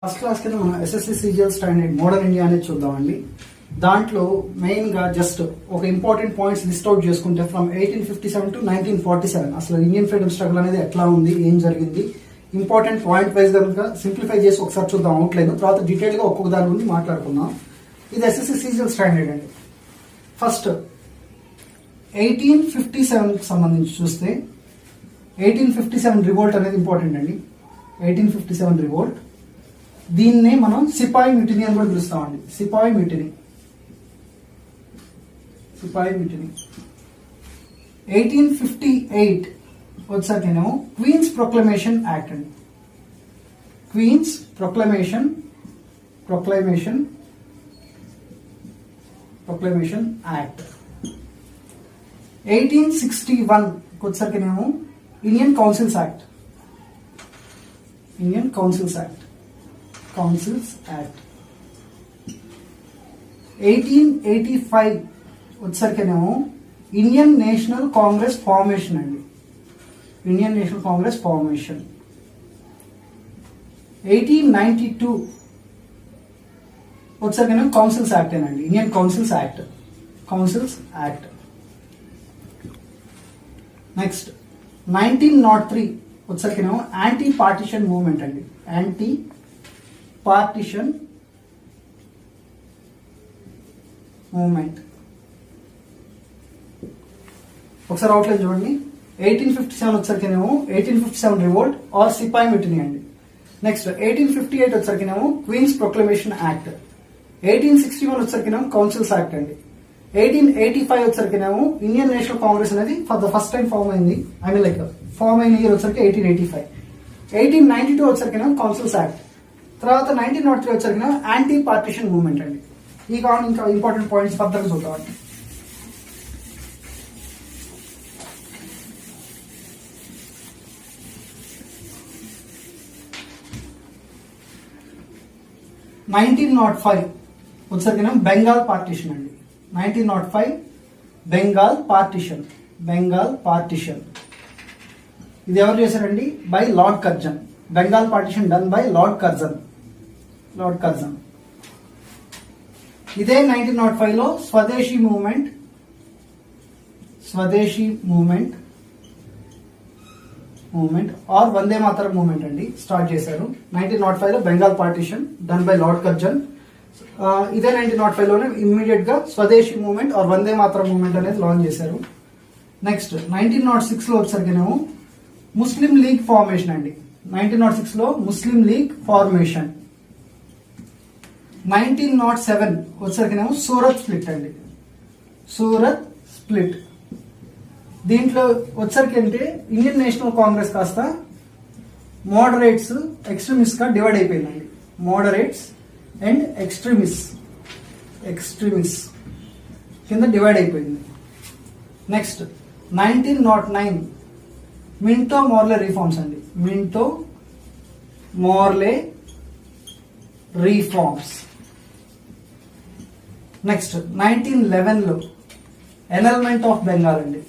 First class కింద మనం SSC CGL standard modern India అనేది చూద్దామండి. దాంట్లో మెయిన్ గా జస్ట్ ఒక ఇంపార్టెంట్ పాయింట్స్ లిస్ట్ అవుట్ చేసుకుంటే ఫ్రమ్ 1857 టు 1947 అసలు ఇండియన్ ఫ్రీడమ్ స్ట్రగుల్ అనేది ఎట్లా ఉంది, ఏం జరిగింది, ఇంపార్టెంట్ పాయింట్ వైజ్ కనుక సింప్లిఫై చేసి ఒకసారి చూద్దాం అవుట్లైన్. తర్వాత డీటెయిల్ గా ఒక్కొక్క దాని గురించి మాట్లాడుకుందాం. ఇది ఎస్ఎస్సి సీజీఎల్ స్టాండర్డ్ అండి. ఫస్ట్ 1857 కి సంబంధించి చూస్తే 1857 రివోల్ట్ అనేది ఇంపార్టెంట్ అండి. 1857 రివోల్ట్, దీన్నే మనం సిపాయి మ్యూటినీ అని కూడా పిలుస్తామండి. సిపాయి మ్యూటినీ 1858 వచ్చాకేమో క్వీన్స్ ప్రొక్లమేషన్ యాక్ట్ అండి. Queens proclamation act. 1861 వచ్చాకేమో ఇండియన్ కౌన్సిల్స్ యాక్ట్. 1885 వచ్చేసరికేనేమో ఇండియన్ నేషనల్ కాంగ్రెస్ ఫార్మేషన్ అండి. 1892 వచ్చేసరికేనేమో కౌన్సిల్స్ యాక్ట్ అండి. Indian councils act. నెక్స్ట్ 1903 వచ్చేసరికేనేమో యాంటీ పార్టిషన్ మూవ్మెంట్ అండి. Anti partition movement. ఒకసారి అవుట్లైన్ చూడండి. 1857 వచ్చేసరికేనేమో 1857 రివోల్ట్ ఆర్ సిపాయి మ్యూటినీ అండి. నెక్స్ట్ 1858 వచ్చేసరికేనేమో క్వీన్స్ ప్రొక్లమేషన్ యాక్ట్. 1861 వచ్చేసరికేనేమో కౌన్సిల్స్ యాక్ట్ అండి. 1885 వచ్చేసరికేనేమో ఇండియన్ నేషనల్ కాంగ్రెస్ అనేది for the first time form అయింది. ఫామ్ అయిన ఇయర్ వచ్చరికి 1885. 1892 వచ్చరికేమో కౌన్సిల్స్ యాక్ట్. తర్వాత 1903 వచ్చరికేమో యాంటీ పార్టిషన్ మూవ్మెంట్ అండి. ఈ కావాలి ఇంకా ఇంపార్టెంట్ పాయింట్స్ ఫర్దర్ చూద్దామండి. వచ్చరికేమో బెంగాల్ పార్టిషన్ అండి. 1905 బెంగాల్ పార్టిషన్. ఇది ఎవరు చేశారండి? By Lord Curzon. Bengal partition done by Lord Curzon. ఇదే 1905 లో స్వదేశీ movement or Vande Mataram movement అండి స్టార్ట్ చేశారు. 1905 లో Bengal partition done by Lord Curzon. ఇదే 1905 లోనే ఇమ్మీడియట్ గా స్వదేశీ movement or Vande Mataram movement అనేది లాంచ్ చేశారు. నెక్స్ట్ 1906 లో వచ్చరికేనేమో ముస్లిం లీగ్ ఫార్మేషన్ అండి. 1906 లో ముస్లిం లీగ్ ఫార్మేషన్. 1907 వచ్చరికేమో సూరత్ స్ప్లిట్. దీంట్లో వచ్చరికి అంటే ఇండియన్ నేషనల్ కాంగ్రెస్ కాస్త మోడరేట్స్ ఎక్స్ట్రీమిస్ట్ గా డివైడ్ అయిపోయిందండి. మోడరేట్స్ అండ్ ఎక్స్ట్రీమిస్ట్ కింద డివైడ్ అయిపోయింది. నెక్స్ట్ 1909 మింటో మోర్లే రిఫార్మ్స్ అండి. నెక్స్ట్ 1911 లో ఎనల్మెంట్ ఆఫ్ బెంగాల్ అండి.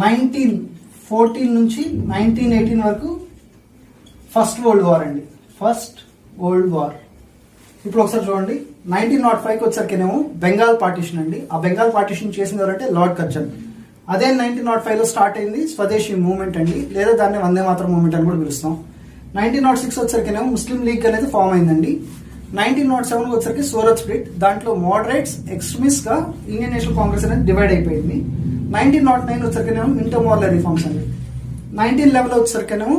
1914 నుంచి 1918 వరకు ఫస్ట్ వరల్డ్ వార్. ఇప్పుడు ఒకసారి చూడండి. 1905 వచ్చరికేనేమో బెంగాల్ పార్టిషన్ అండి. ఆ బెంగాల్ పార్టిషన్ చేసింది ఎవరంటే లార్డ్ కర్జన్. అదే 1905 లో స్టార్ట్ అయింది స్వదేశీ మూవ్మెంట్ అండి, లేదా దాన్ని వందే మాతరం మూవ్మెంట్ అని కూడా పిలుస్తాం. 1906 వచ్చరికేనేమో ముస్లిం లీగ్ అనేది ఫామ్ అయిందండి. 1907 వచ్చరికి సూరత్ స్ప్లిట్. దాంట్లో మోడరేట్స్ ఎక్స్ట్రీమిస్ట్ గా ఇండియన్ నేషనల్ కాంగ్రెస్ అనేది డివైడ్ అయిపోయింది. 1909 వచ్చరికేనేమో మింటో మోర్లే రిఫార్మ్స్ అండి. 1911 వచ్చరికేనేమో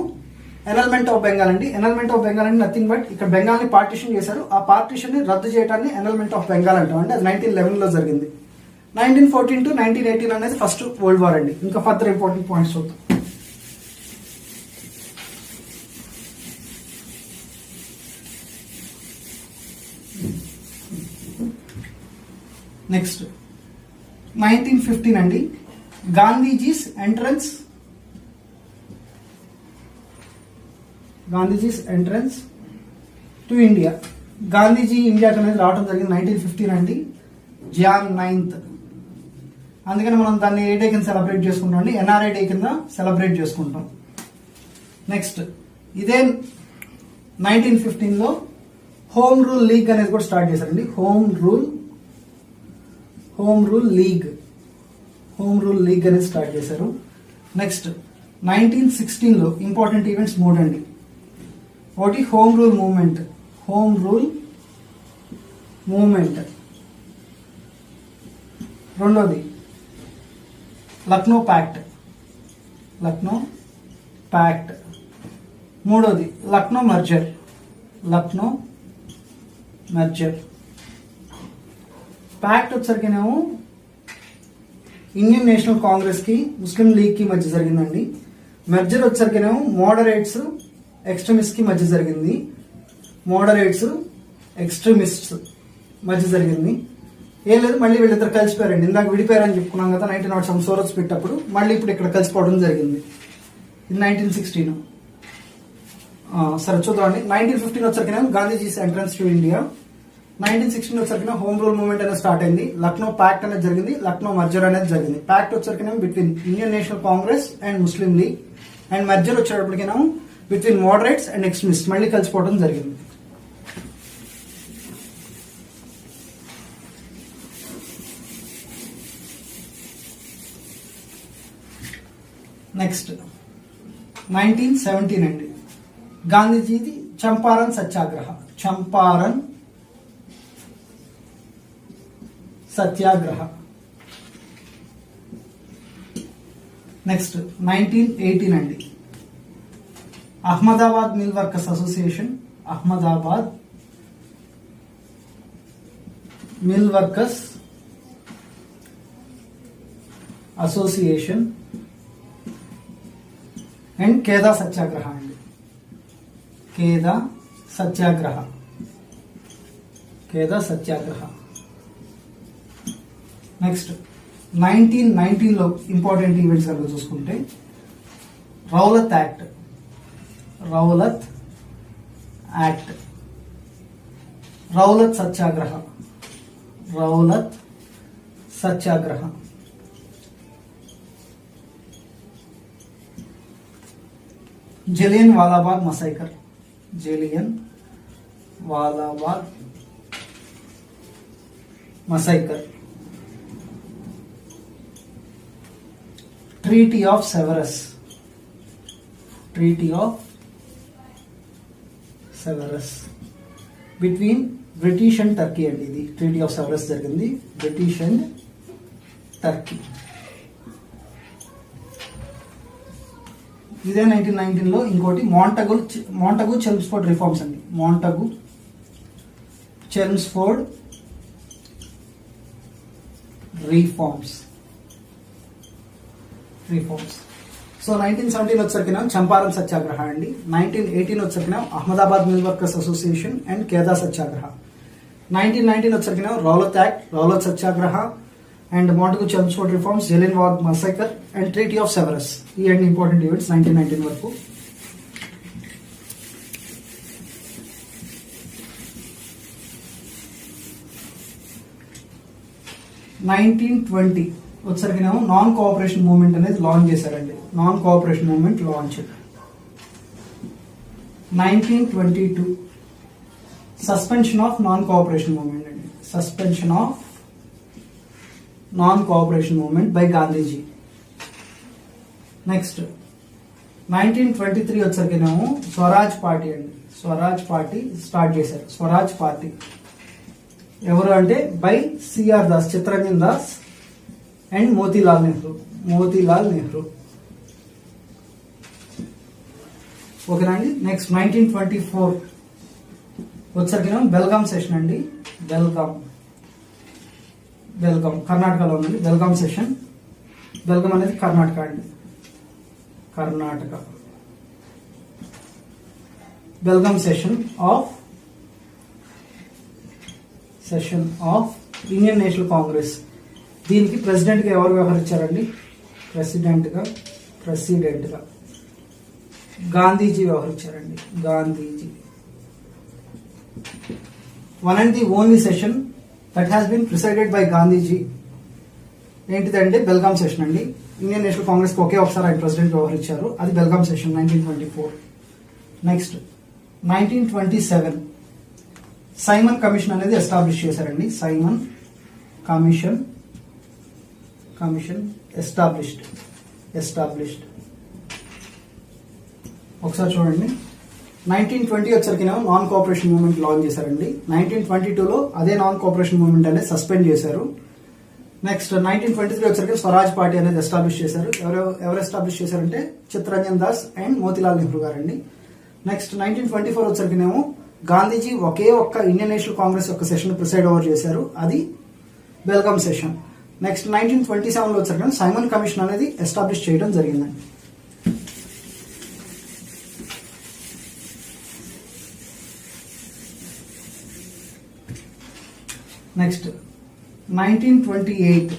ఎనల్మెంట్ ఆఫ్ బెంగాల్ అండి. ఎనల్మెంట్ ఆఫ్ బెంగాల్ అంటే నథింగ్ బట్ ఇక్కడ బెంగాల్ ని పార్టిషన్ చేశారు. ఆ పార్టిషన్ ని రద్దు చేయడాన్ని ఎనల్మెంట్ ఆఫ్ బెంగాల్ అంటాం అండి. అది 1911 లో జరిగింది. 1914 టు 1918 అనేది ఫస్ట్ వరల్డ్ వార్ అండి. ఇంకా ఫర్దర్ ఇంపార్టెంట్ పాయింట్స్ చూద్దాం. నెక్స్ట్ 1915 అండి. Gandhiji's entrance to India. Gandhiji ఇండియాకి అనేది రావడం జరిగింది 1915 అండి. Jan 9th అందుకని మనం దాన్ని ఏ డే కింద సెలబ్రేట్ చేసుకుంటాం అండి, ఎన్ఆర్ఐ డే కింద సెలబ్రేట్ చేసుకుంటాం. నెక్స్ట్ ఇదే 1915లో హోమ్ రూల్ లీగ్ అనేది కూడా స్టార్ట్ చేశారండి. హోమ్ రూల్ లీగ్ అనేది స్టార్ట్ చేశారు. నెక్స్ట్ 1916లో ఇంపార్టెంట్ ఈవెంట్స్ 3 అండి. ఒకటి హోమ్ రూల్ మూవ్మెంట్, రెండోది లక్నో ప్యాక్ట్, మూడోది లక్నో మర్జర్. ప్యాక్ట్ వచ్చరికేనేమో ఇండియన్ నేషనల్ కాంగ్రెస్ కి ముస్లిం లీగ్ కి మధ్య జరిగిందండి. మెర్జర్ వచ్చరికేనేమో మోడరేట్స్ ఎక్స్ట్రీమిస్ట్ కి మధ్య జరిగింది. ఏం లేదు, మళ్ళీ వీళ్ళిద్దరు కలిసిపోయారండి. ఇందాక విడిపోయారని చెప్పుకున్నాం కదా 1907 సూరత్ స్ప్లిట్ అప్పుడు, మళ్ళీ ఇప్పుడు ఇక్కడ కలిసిపోవడం జరిగింది. ఇది 1916. సరే చూద్దామండి. 1915 వచ్చరికేనేమో గాంధీజీస్ ఎంట్రన్స్ టు ఇండియా. 1916 వచ్చరికినా హోమ్ రూల్ మూవ్మెంట్ అనేది స్టార్ట్ అయింది. లక్నో ప్యాక్ట్ అనేది జరిగింది, లక్నో మర్జర్ అనేది జరిగింది. ప్యాక్ట్ వచ్చరికినేమో between Indian national Congress and Muslim league, and merger వచ్చేటప్పటికేమో బిట్వీన్ మోడరేట్స్ అండ్ ఎక్స్ట్రీమిస్ట్, మళ్ళీ కలిసిపోవడం జరిగింది. నెక్స్ట్ 1917 అండి. గాంధీజీది చంపారన్ సత్యాగ్రహ. నెక్స్ట్ 1918 అండి. Ahmedabad mill workers association and Kheda సత్యాగ్రహ అండి. కేదా సత్యాగ్రహ. నెక్స్ట్ 1919లో ఇంపార్టెంట్ ఈవెంట్స్ కనుక చూసుకుంటే Rowlatt act, Rowlatt Satyagraha, Jallian Walabagh massacre, treaty of Sevres between British and Turkey అండి. ఇది ట్రీటీ ఆఫ్ సెవరస్ జరిగింది బ్రిటిష్ అండ్ టర్కీ. ఇదే 1919లో ఇంకోటి మాంటగు చెల్మ్స్ఫోర్డ్ రిఫార్మ్స్ అండి. రిఫార్మ్స్. సో 1917 వచ్చరికినా చంపారన్ సత్యాగ్రహ అండి. 1918 వచ్చరికినా Ahmedabad mill workers association and Kheda సత్యాగ్రహ. 1919 వచ్చరికినా Rowlatt act, Rowlatt Satyagraha and Montagu Chelmsford reforms, Jallian Walabagh massacre and treaty of Sevres. ఈ అండ్ ఇంపార్టెంట్ ఈవెంట్స్ 1919 వరకు. 1920 వచ్చరికినేమో నాన్ కోఆపరేషన్ మూవ్మెంట్ అనేది లాంచ్ చేశారండి. 1922 suspension of non cooperation movement అండి. బై గాంధీజీ. నెక్స్ట్ 1923 వచ్చరికినేమో Swaraj party అండి. Start చేశారు. స్వరాజ్ పార్టీ ఎవరు అంటే by CR Das, Chittaranjan Das and Motilal Nehru. ఓకేనా అండి. నెక్స్ట్ 1924 వచ్చరికినేమో బెల్గాం సెషన్ అండి. బెల్గాం కర్ణాటకలో ఉందండి. బెల్గాం సెషన్. బెల్గాం అనేది కర్ణాటక అండి. Belgaum session of Indian national Congress. దీనికి ప్రెసిడెంట్ గా ఎవరు వ్యవహరించారండి? ప్రెసిడెంట్ గా Gandhiji వ్యవహరించారండి. One and the only session that has been presided by Gandhiji ఏంటిదంటే బెల్గాం సెషన్ అండి. ఇండియన్ నేషనల్ కాంగ్రెస్ కి ఒకే ఒకసారి ఆయన ప్రెసిడెంట్ వ్యవహరించారు, అది Belgaum session 1924. Next 1927 Simon commission అనేది ఎస్టాబ్లిష్ చేశారండి. Simon commission established. ఒకసారి చూడండి. 1920 వచ్చరికినేమో నాన్ కోఆపరేషన్ మూవ్మెంట్ లాంచ్ చేశారండి. 1922లో అదే నాన్ కోఆపరేషన్ మూవ్మెంట్ అనేది సస్పెండ్ చేశారు. నెక్స్ట్ 1923 వచ్చరికి స్వరాజ్ పార్టీ అనేది ఎస్టాబ్లిష్ చేశారు. ఎవరు ఎస్టాబ్లిష్ చేశారంటే చిత్తరంజన్ దాస్ అండ్ మోతీలాల్ నెహ్రూ గారండి. నెక్స్ట్ 1924 వచ్చరికినేమో గాంధీజీ ఒకే ఒక్క ఇండియన్ నేషనల్ కాంగ్రెస్ యొక్క సెషన్ ప్రిసైడ్ ఓవర్ చేశారు, అది బెల్గాం సెషన్. నెక్స్ట్ 1927లో వచ్చరికి సైమన్ కమిషన్ అనేది ఎస్టాబ్లిష్ చేయడం జరిగిందండి. నెక్స్ట్ 1928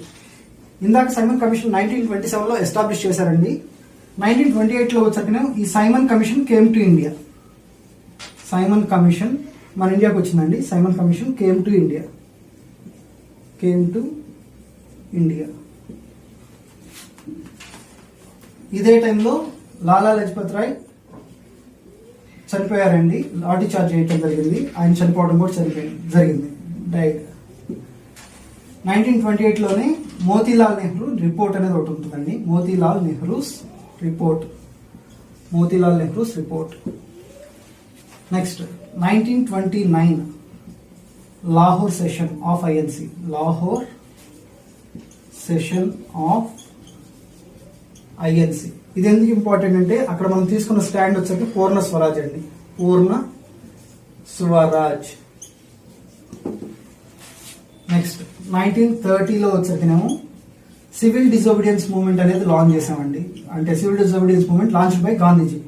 ఇందాక సైమన్ కమిషన్ 1927లో ఎస్టాబ్లిష్ చేశారండి. 1928లో వచ్చరికి ఈ Simon commission came to India. Simon commission మన ఇండియాకి వచ్చిందండి. Simon commission came to India. ఇదే టైంలో లాలా లజపత్ రాయ్ చనిపోయారండి. లాఠీ చార్జ్ చేయడం జరిగింది, ఆయన చనిపోవడం కూడా జరిగింది, డైడ్. 1928లోనే మోతీలాల్ నెహ్రూ రిపోర్ట్ అనేది ఒకటి ఉంటుందండి. Motilal Nehru's report. Next 1929 Lahore session of INC. ఇది ఎందుకు ఇంపార్టెంట్ అంటే అక్కడ మనం తీసుకున్న స్టాండ్ వచ్చేసి పూర్ణ స్వరాజ్ అండి. పూర్ణ స్వరాజ్. నెక్స్ట్ 1930లో వచ్చేసినేమో సివిల్ డిజోబీడియన్స్ మూవ్మెంట్ అనేది లాంచ్ చేసామండి. అంటే civil disobedience movement launch by Gandhiji.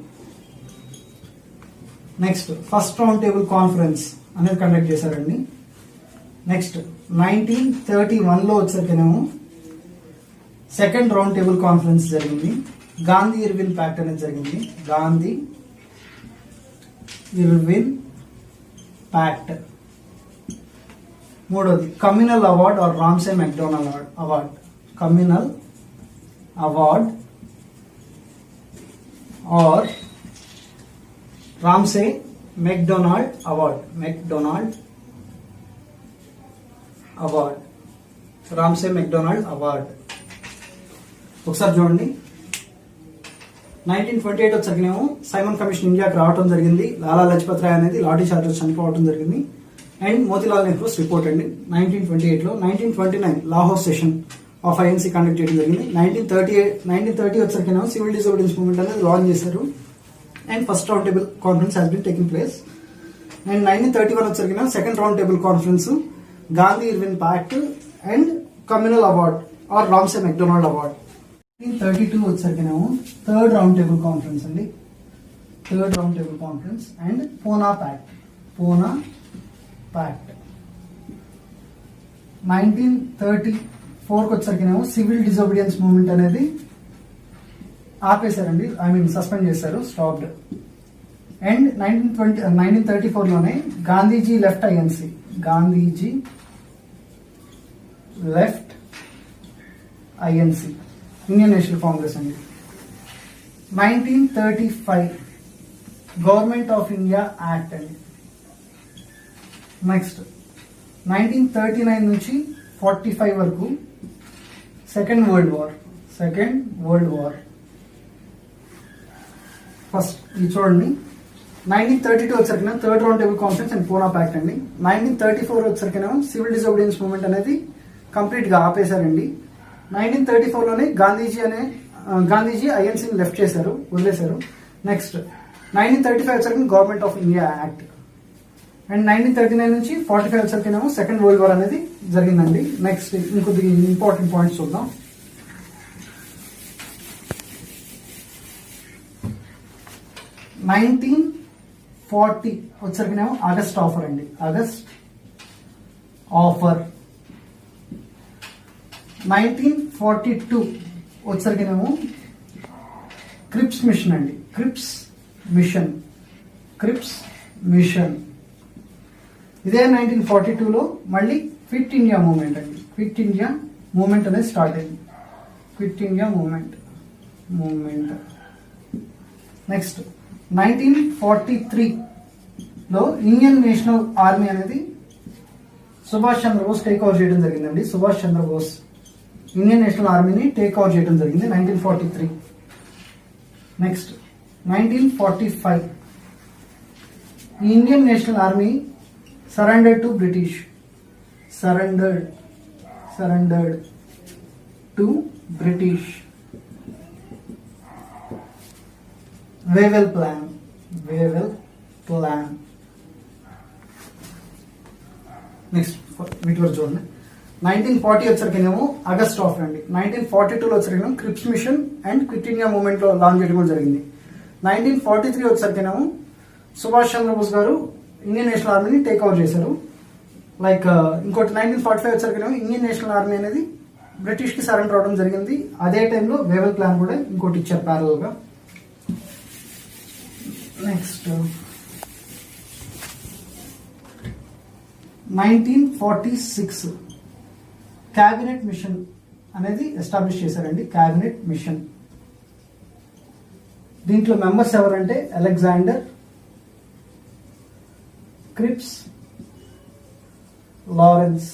Next first round table conference అనేది కండక్ట్ చేశారండి. నెక్స్ట్ 1931లో వచ్చేసినేమో సెకండ్ రౌండ్ టేబుల్ కాన్ఫరెన్స్ జరిగింది. గాంధీ ఇర్విన్ ప్యాక్ట్ అనేది జరిగింది. Gandhi Irwin pact. మూడోది communal award or Ramsay MacDonald award. Communal award or Ramsay MacDonald award. Ramsay MacDonald award. ఒకసారి చూడండి. 1928 వచ్చేనేమో సైమన్ కమిషన్ ఇండియాకి రావడం జరిగింది. లాలా లజపత్ రాయ్ అనేది లాఠీ చార్జ్ చనిపోవడం జరిగింది. అండ్ మోతీలాల్ నెహ్రూస్ రిపోర్ట్ అండి 1928లో. 1929 Lahore session of INC conduct చేయడం జరిగింది. 1930 వచ్చేసరికేమో సివిల్ డిజోబీడియన్స్ మూవ్మెంట్ అనేది లాంచ్ చేశారు. And first round table conference has been taking place. And 1931 వచ్చేసరికేమో second round table conference, Gandhi Irwin pact and communal award or Ramsay MacDonald award. 1932 వచ్చేసరికేమో third round table conference అండి. And Poona pact. 1934కి వచ్చేసరికేమో civil disobedience movement అనేది ఆపేశారండి, suspend చేశారు, stopped. And 1934లోనే Gandhiji left INC. Indian national Congress అండి. 1935 గవర్నమెంట్ ఆఫ్ ఇండియా యాక్ట్ అండి. నెక్స్ట్ 1939 నుంచి 45 వరకు సెకండ్ వరల్డ్ వార్. ఫస్ట్ ఇది చూడండి. 1932 వచ్చరికినా third round table conference and Poona pact అండి. 1934 వచ్చరికినా సివిల్ డిజోబీడియన్స్ మూవ్మెంట్ అనేది కంప్లీట్ గా ఆపేశారండి. 1934లోనే గాంధీజీ ఐఎన్సీని లెఫ్ట్ చేశారు, వదిలేశారు. నెక్స్ట్ 1935 వచ్చరికి government of India act. And 1939 నుంచి 45 వచ్చరికేమో సెకండ్ వరల్డ్ వార్ అనేది జరిగిందండి. నెక్స్ట్ ఇంకొద్ది ఇంపార్టెంట్ పాయింట్స్ చూద్దాం. 1940 వచ్చరికేమో ఆగస్ట్ ఆఫర్ అండి. 1942 వచ్చరికేమో క్రిప్స్ మిషన్ అండి. Cripps mission. ఇదే 1942లో మళ్ళీ క్విట్ ఇండియా మూవ్మెంట్ అండి. క్విట్ ఇండియా మూమెంట్ అనేది స్టార్ట్ అయింది, క్విట్ ఇండియా మూమెంట్. నెక్స్ట్ 1943లో ఇండియన్ నేషనల్ ఆర్మీ అనేది సుభాష్ చంద్రబోస్ టేక్ ఓవర్ చేయడం జరిగిందండి. సుభాష్ చంద్రబోస్ ఇండియన్ నేషనల్ ఆర్మీని టేక్ ఓవర్ చేయడం జరిగింది 1943. Next 1945 Indian national army surrendered to British. Surrendered to British. Wavell plan. Next వీటి వరకు చూడండి. 1940 వచ్చరికేమో ఆగస్ట్ ఆఫ్ అండి. 1942లో వచ్చరికేమో Cripps machine and quit India movement లో లాంచ్ చేయడం కూడా జరిగింది. 1943 వచ్చరికేమో సుభాష్ చంద్రబోస్ గారు ఇండియన్ నేషనల్ ఆర్మీని టేక్ ఓవర్ చేశారు. లైక్ ఇంకోటి 1945 వచ్చరికేమో ఇండియన్ నేషనల్ ఆర్మీ అనేది బ్రిటిష్ కి సరెండర్ అవడం జరిగింది. అదే టైంలో వేవెల్ ప్లాన్ కూడా ఇంకోటి ఇచ్చారు ప్యారల్ గా. నెక్స్ట్ 1946 క్యాబినెట్ మిషన్ అనేది ఎస్టాబ్లిష్ చేశారండి. క్యాబినెట్ మిషన్ దీంట్లో మెంబర్స్ ఎవరంటే అలెగ్జాండర్, క్రిప్స్, లారెన్స్.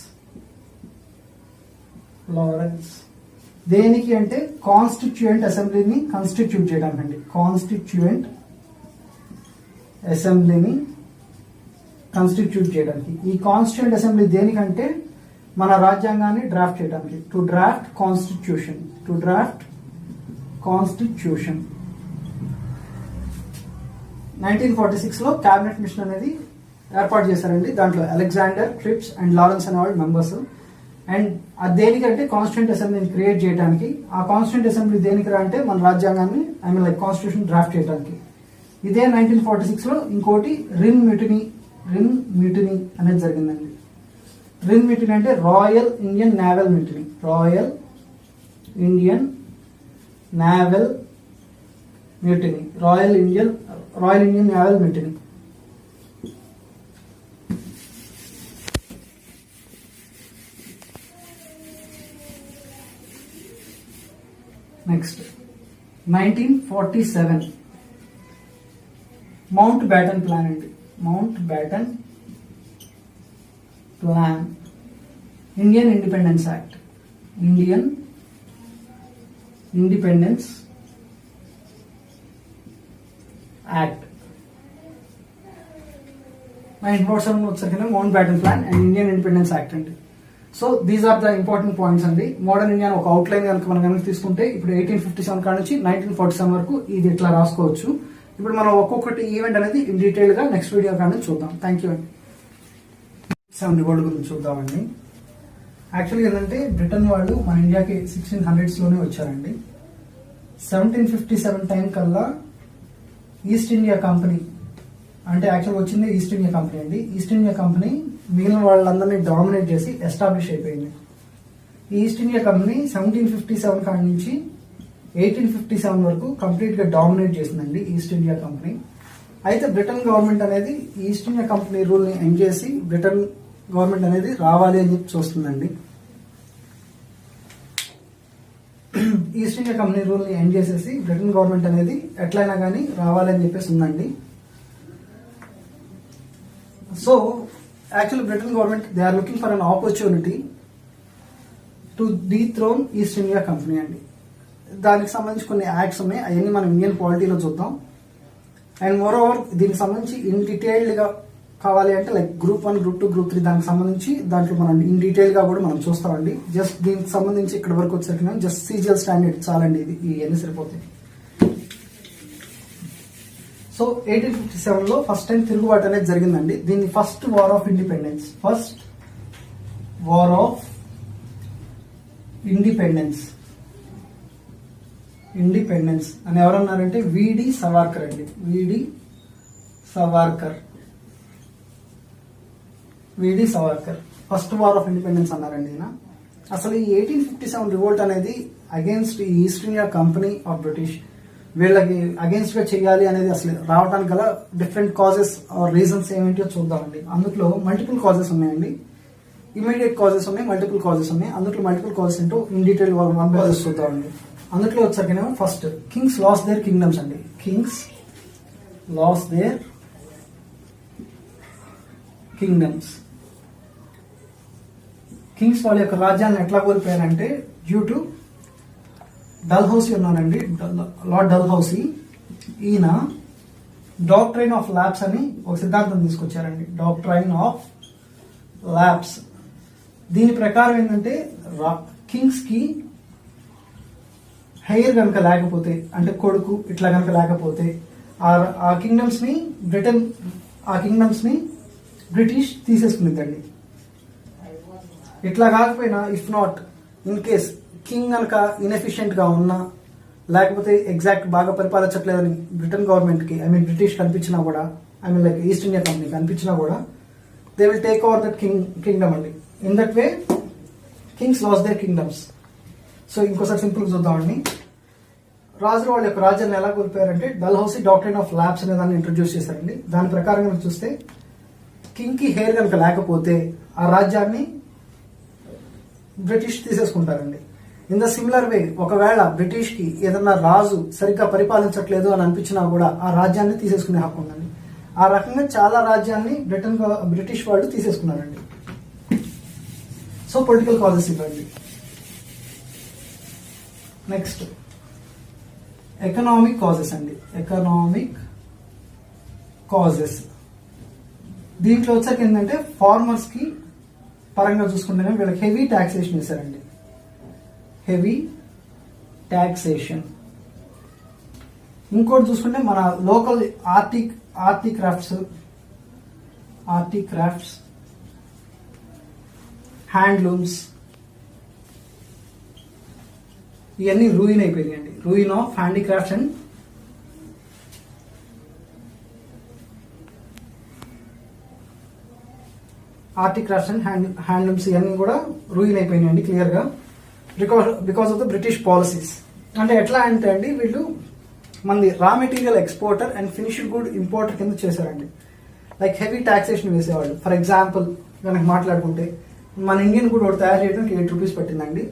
దేనికి అంటే కాన్స్టిట్యూయెంట్ అసెంబ్లీని కాన్స్టిట్యూట్ చేయడానికి అండి. కాన్స్టిట్యూయెంట్ అసెంబ్లీని కాన్స్టిట్యూట్ చేయడానికి. ఈ కాన్స్టిట్యూయెంట్ అసెంబ్లీ దేనికంటే మన రాజ్యాంగాన్ని డ్రాఫ్ట్ చేయడానికి. To draft constitution. 1946లో క్యాబినెట్ మిషన్ అనేది ఏర్పాటు చేశారండి. దాంట్లో అలెగ్జాండర్, క్రిప్స్ అండ్ లారెన్స్ అనే వాళ్ళు మెంబర్స్. అండ్ అది దేనికంటే కాన్స్టిట్యూంట్ అసెంబ్లీని క్రియేట్ చేయడానికి. ఆ కాన్స్టిట్యూంట్ అసెంబ్లీ దేనికి అంటే మన రాజ్యాంగాన్ని లైక్ కాన్స్టిట్యూషన్ డ్రాఫ్ట్ చేయడానికి. ఇదే 1946లో ఇంకోటి రిన్ మ్యూటినీ అనేది జరిగిందండి. రిన్ మ్యూటినీ అంటే royal Indian naval mutiny. Royal Indian naval mutiny. Next 1947 Mountbatten plan అండి. Mountbatten plan. Indian independence act. Act 1947 వచ్చేసరికి Mountbatten plan and Indian independence act అండి. So these are the important points అండి. Modern India ఒక outline కనుక తీసుకుంటే ఇప్పుడు 1857 కాడ నుంచి 1947 వరకు ఇది ఇట్లా రాసుకోవచ్చు. ఇప్పుడు మనం ఒక్కొక్కటి ఈవెంట్ అనేది ఇన్ డీటెయిల్ గా నెక్స్ట్ వీడియో కానీ చూద్దాం. థ్యాంక్ యూ అండి. 7 రివోల్ట్ గురించి చూద్దామండి. యాక్చువల్గా ఏంటంటే బ్రిటన్ వాళ్ళు మన ఇండియాకి 1600s లోనే వచ్చారండి. 1757 టైం కల్లా ఈస్ట్ ఇండియా కంపెనీ అంటే యాక్చువల్గా వచ్చింది ఈస్ట్ ఇండియా కంపెనీ అండి. ఈస్ట్ ఇండియా కంపెనీ మిగిలిన వాళ్ళందరినీ డామినేట్ చేసి ఎస్టాబ్లిష్ అయిపోయింది. ఈ ఈస్ట్ ఇండియా కంపెనీ 1757 కాడి నుంచి 1857 వరకు కంప్లీట్ గా డామినేట్ చేసిందండి ఈస్ట్ ఇండియా కంపెనీ. అయితే బ్రిటన్ గవర్నమెంట్ అనేది ఈస్ట్ ఇండియా కంపెనీ రూల్ ని ఎండ్ చేసి బ్రిటన్ గవర్నమెంట్ అనేది రావాలి అని చెప్పి చూస్తుందండి. ఈస్ట్ ఇండియా కంపెనీ రూల్ ని ఎండ్ చేసేసి బ్రిటన్ గవర్నమెంట్ అనేది ఎట్లయినా కానీ రావాలి అని చెప్పేసి ఉందండి. So actually Britain government they are looking for an opportunity to dethrone East India Company అండి. దానికి సంబంధించి కొన్ని యాక్ట్స్ ఉన్నాయి, అవన్నీ మనం ఇండియన్ పాలిటీలో చూద్దాం. అండ్ మోర్ ఓవర్ దీనికి సంబంధించి ఇన్ డీటెయిల్డ్ గా కావాలి అంటే లైక్ గ్రూప్ 1, గ్రూప్ 2, గ్రూప్ 3 దానికి సంబంధించి దాంట్లో మనం ఇన్ డీటెయిల్ గా కూడా మనం చూస్తామండి. జస్ట్ దీనికి సంబంధించి ఇక్కడ వరకు వచ్చేసరికి జస్ట్ సీజిఎల్ స్టాండర్డ్ చాలండి, ఇది ఇవన్నీ సరిపోతాయి. సో 1857లో ఫస్ట్ టైం తిరుగుబాటు అనేది జరిగిందండి. దీన్ని ఫస్ట్ వార్ ఆఫ్ ఇండిపెండెన్స్ అని ఎవరన్నారంటే విడి సవార్కర్ అండి. విడి Savarkar first war of independence అన్నారండి ఈయన. అసలు ఈ 1857 రివోల్ట్ అనేది against east India company of British వీళ్ళకి అగేన్స్ట్ గా చేయాలి అనేది అసలు రావడానికి గల డిఫరెంట్ కాజెస్ ఆర్ రీజన్స్ ఏమిటో చూద్దామండి. అందులో మల్టిపుల్ కాజెస్ ఉన్నాయండి. ఇమీడియట్ కాజెస్ ఉన్నాయి, మల్టిపుల్ కాజెస్ ఉన్నాయి. అందులో మల్టిపుల్ కాజెస్ ఏంటో in detail one by one చూద్దామండి. అందులో వచ్చాకనేమో first kings lost their kingdoms అండి. Kings lost their kingdoms. Kings వాళ్ళ యొక్క రాజ్యాలను ఎట్లా కోల్పోయారంటే డ్యూ టు డల్హౌసీ ఉన్నారండి, లార్డ్ డల్హౌసీ. ఈయన డాక్ట్రైన్ ఆఫ్ ల్యాబ్స్ అని ఒక సిద్ధాంతం తీసుకొచ్చారండి. Doctrine of lapse. దీని ప్రకారం ఏంటంటే కింగ్స్ కి హెయిర్ కనుక లేకపోతే, అంటే కొడుకు ఇట్లా కనుక లేకపోతే ఆ కింగ్డమ్స్ ని బ్రిటిష్ తీసేసుకునిద్దండి. ఇట్లా కాకపోయినా if not in case king కనుక ఇన్ఎఫిషియెంట్ గా ఉన్నా, లేకపోతే ఎగ్జాక్ట్ బాగా పరిపాలించట్లేదని బ్రిటన్ గవర్నమెంట్ కి బ్రిటిష్ కనిపించినా కూడా, లైక్ ఈస్ట్ ఇండియా కంపెనీ కనిపించినా కూడా they will take over that kingdom అండి. In that way kings lost their kingdoms. So ఇంకోసారి సింపుల్ చూద్దామండి. రాజులు వాళ్ళ యొక్క రాజ్యాన్ని ఎలా కోల్పోయారంటే డల్హౌసీ డాక్ట్రైన్ ఆఫ్ ల్యాబ్స్ అనే దాన్ని ఇంట్రొడ్యూస్ చేశారండి. దాని ప్రకారం కనుక చూస్తే కింగ్ కి హెయిర్ కనుక లేకపోతే ఆ రాజ్యాన్ని బ్రిటిష్ తీసేసుకుంటారండి. ఇన్ ద సిమిలర్ వే ఒకవేళ బ్రిటిష్ కి ఏదన్నా రాజు సరిగ్గా పరిపాలించట్లేదు అని అనిపించినా కూడా ఆ రాజ్యాన్ని తీసేసుకునే హక్కు ఉందండి. ఆ రకంగా చాలా రాజ్యాన్ని బ్రిటిష్ వాళ్ళు తీసేసుకున్నారండి. సో పొలిటికల్ కాజెస్ ఇవ్వండి. నెక్స్ట్ ఎకనామిక్ కాజెస్ అండి. ఎకనామిక్ కాజెస్ దీంట్లో వచ్చాక ఏంటంటే ఫార్మర్స్ కి పరంగా చూసుకుంటేనే వీళ్ళకి హెవీ టాక్సేషన్ వేశారండి. Heavy taxation. ఇంకోటి చూసుకుంటే మన లోకల్ ఆర్టీ క్రాఫ్ట్స్, హ్యాండ్లూమ్స్ ఇవన్నీ రూయిన్ అయిపోయినాయండి. Ruin of handicrafts and art crafts and handlooms ఇవన్నీ కూడా రూయిన్ అయిపోయినాయండి క్లియర్ గా, because of the British policies. అంటే ఎట్లా అంటే అండి వీళ్ళు మనది raw material exporter and finished good importer కింద చేశారండి. లైక్ హెవీ టాక్సేషన్ వేసేవాళ్ళు. ఫర్ ఎగ్జాంపుల్ కనుక మాట్లాడుకుంటే మన ఇండియన్ గుడ్ ఒకటి తయారు చేయడానికి 8 రూపీస్ పట్టిందండి.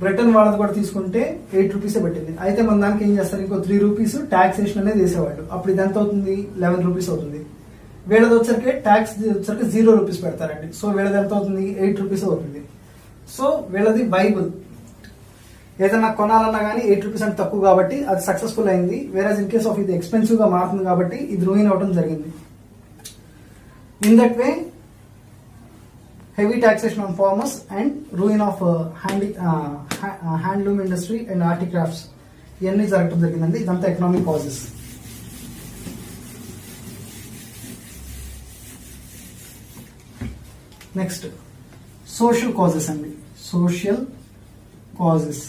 బ్రిటన్ వాళ్ళది కూడా తీసుకుంటే 8 రూపీసే పట్టింది. అయితే మన దానికి ఏం చేస్తారు, ఇంకో 3 రూపీస్ టాక్సేషన్ అనేది వేసేవాళ్ళు. అప్పుడు ఇది ఎంత అవుతుంది, 11 రూపీస్ అవుతుంది. వీళ్ళది వచ్చరికి ట్యాక్స్ వచ్చరికి 0 రూపీస్ పెడతారండి. సో వీళ్ళది ఎంత అవుతుంది, 8 రూపీస్ అవుతుంది. సో వీళ్ళది బైబుల్. ఏదైనా కొనాలన్నా కానీ 8 రూపీస్ అంటే తక్కువ కాబట్టి అది సక్సెస్ఫుల్ అయింది. వేరేజ్ ఇన్ కేస్ ఆఫ్ ఇది ఎక్స్పెన్సివ్ గా మారుతుంది కాబట్టి ఇది రూయిన్ అవడం జరిగింది. In that way heavy taxation on farmers and ruin of handloom industry and art crafts ఇవన్నీ జరగడం జరిగిందండి. ఇదంతా economic causes. Next social causes అండి. Social causes.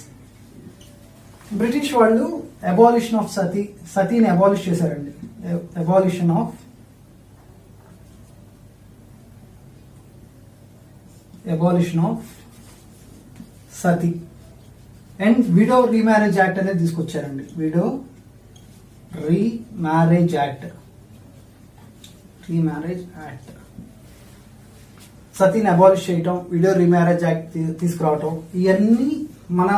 బ్రిటిష్ వాళ్ళు అబాలిషన్ ఆఫ్ సతీని అబాలిష్ చేశారండి. Abolition of sati and widow remarriage act అనేది తీసుకొచ్చారండి. Widow remarriage act. సతీని అబాలిష్ చేయటం, విడో రీమ్యారేజ్ యాక్ట్ తీసుకురావటం ఇవన్నీ మన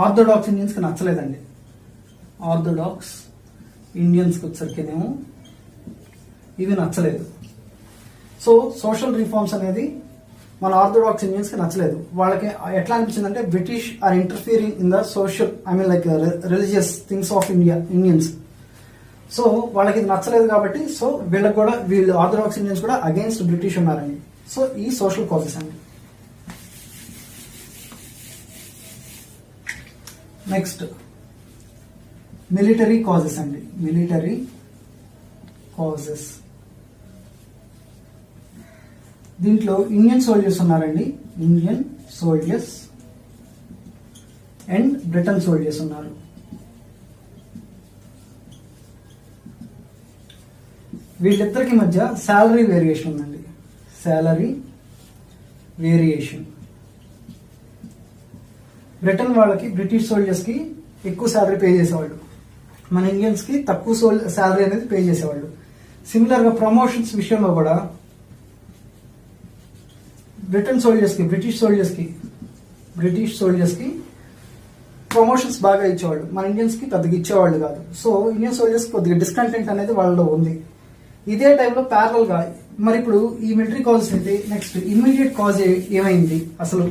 ఆర్థోడాక్స్ ఇండియన్స్ కి నచ్చలేదండి. ఆర్థోడాక్స్ ఇండియన్స్ కి వచ్చరికేనేమో ఇవి నచ్చలేదు. సో సోషల్ రిఫార్మ్స్ అనేది మన ఆర్థోడాక్స్ ఇండియన్స్ కి నచ్చలేదు. వాళ్ళకి ఎట్లా అనిపించింది అంటే British are interfering in the social like religious things of Indians. So వాళ్ళకి ఇది నచ్చలేదు కాబట్టి సో వీళ్ళు ఆర్థోడాక్స్ ఇండియన్స్ కూడా అగేన్స్ట్ బ్రిటిష్ ఉన్నారండి. సో ఈ సోషల్ కాజెస్ అండి. నెక్స్ట్ మిలిటరీ కాజెస్ అండి. Military causes. దీంట్లో ఇండియన్ సోల్జర్స్ ఉన్నారండి. Indian soldiers and Britain soldiers ఉన్నారు. వీళ్ళిద్దరికి మధ్య శాలరీ వేరియేషన్ ఉందండి. Salary variation. బ్రిటన్ వాళ్ళకి బ్రిటిష్ సోల్జర్స్ కి ఎక్కువ శాలరీ పే చేసేవాళ్ళు, మన ఇండియన్స్ కి తక్కువ శాలరీ అనేది పే చేసేవాళ్ళు. సిమిలర్ గా ప్రమోషన్స్ విషయంలో కూడా బ్రిటిష్ సోల్జర్స్ కి ప్రమోషన్స్ బాగా ఇచ్చేవాళ్ళు, మన ఇండియన్స్ కి పెద్దగా ఇచ్చేవాళ్ళు కాదు. సో ఇండియన్ సోల్జర్స్ కొద్దిగా డిస్కంటెంట్ అనేది వాళ్ళలో ఉంది. ఇదే టైంలో ప్యారల్ గా మరి ఇప్పుడు ఈ మిలిటరీ కాజెస్ అయితే నెక్స్ట్ ఇమ్మీడియట్ కాజ్ ఏమైంది, అసలు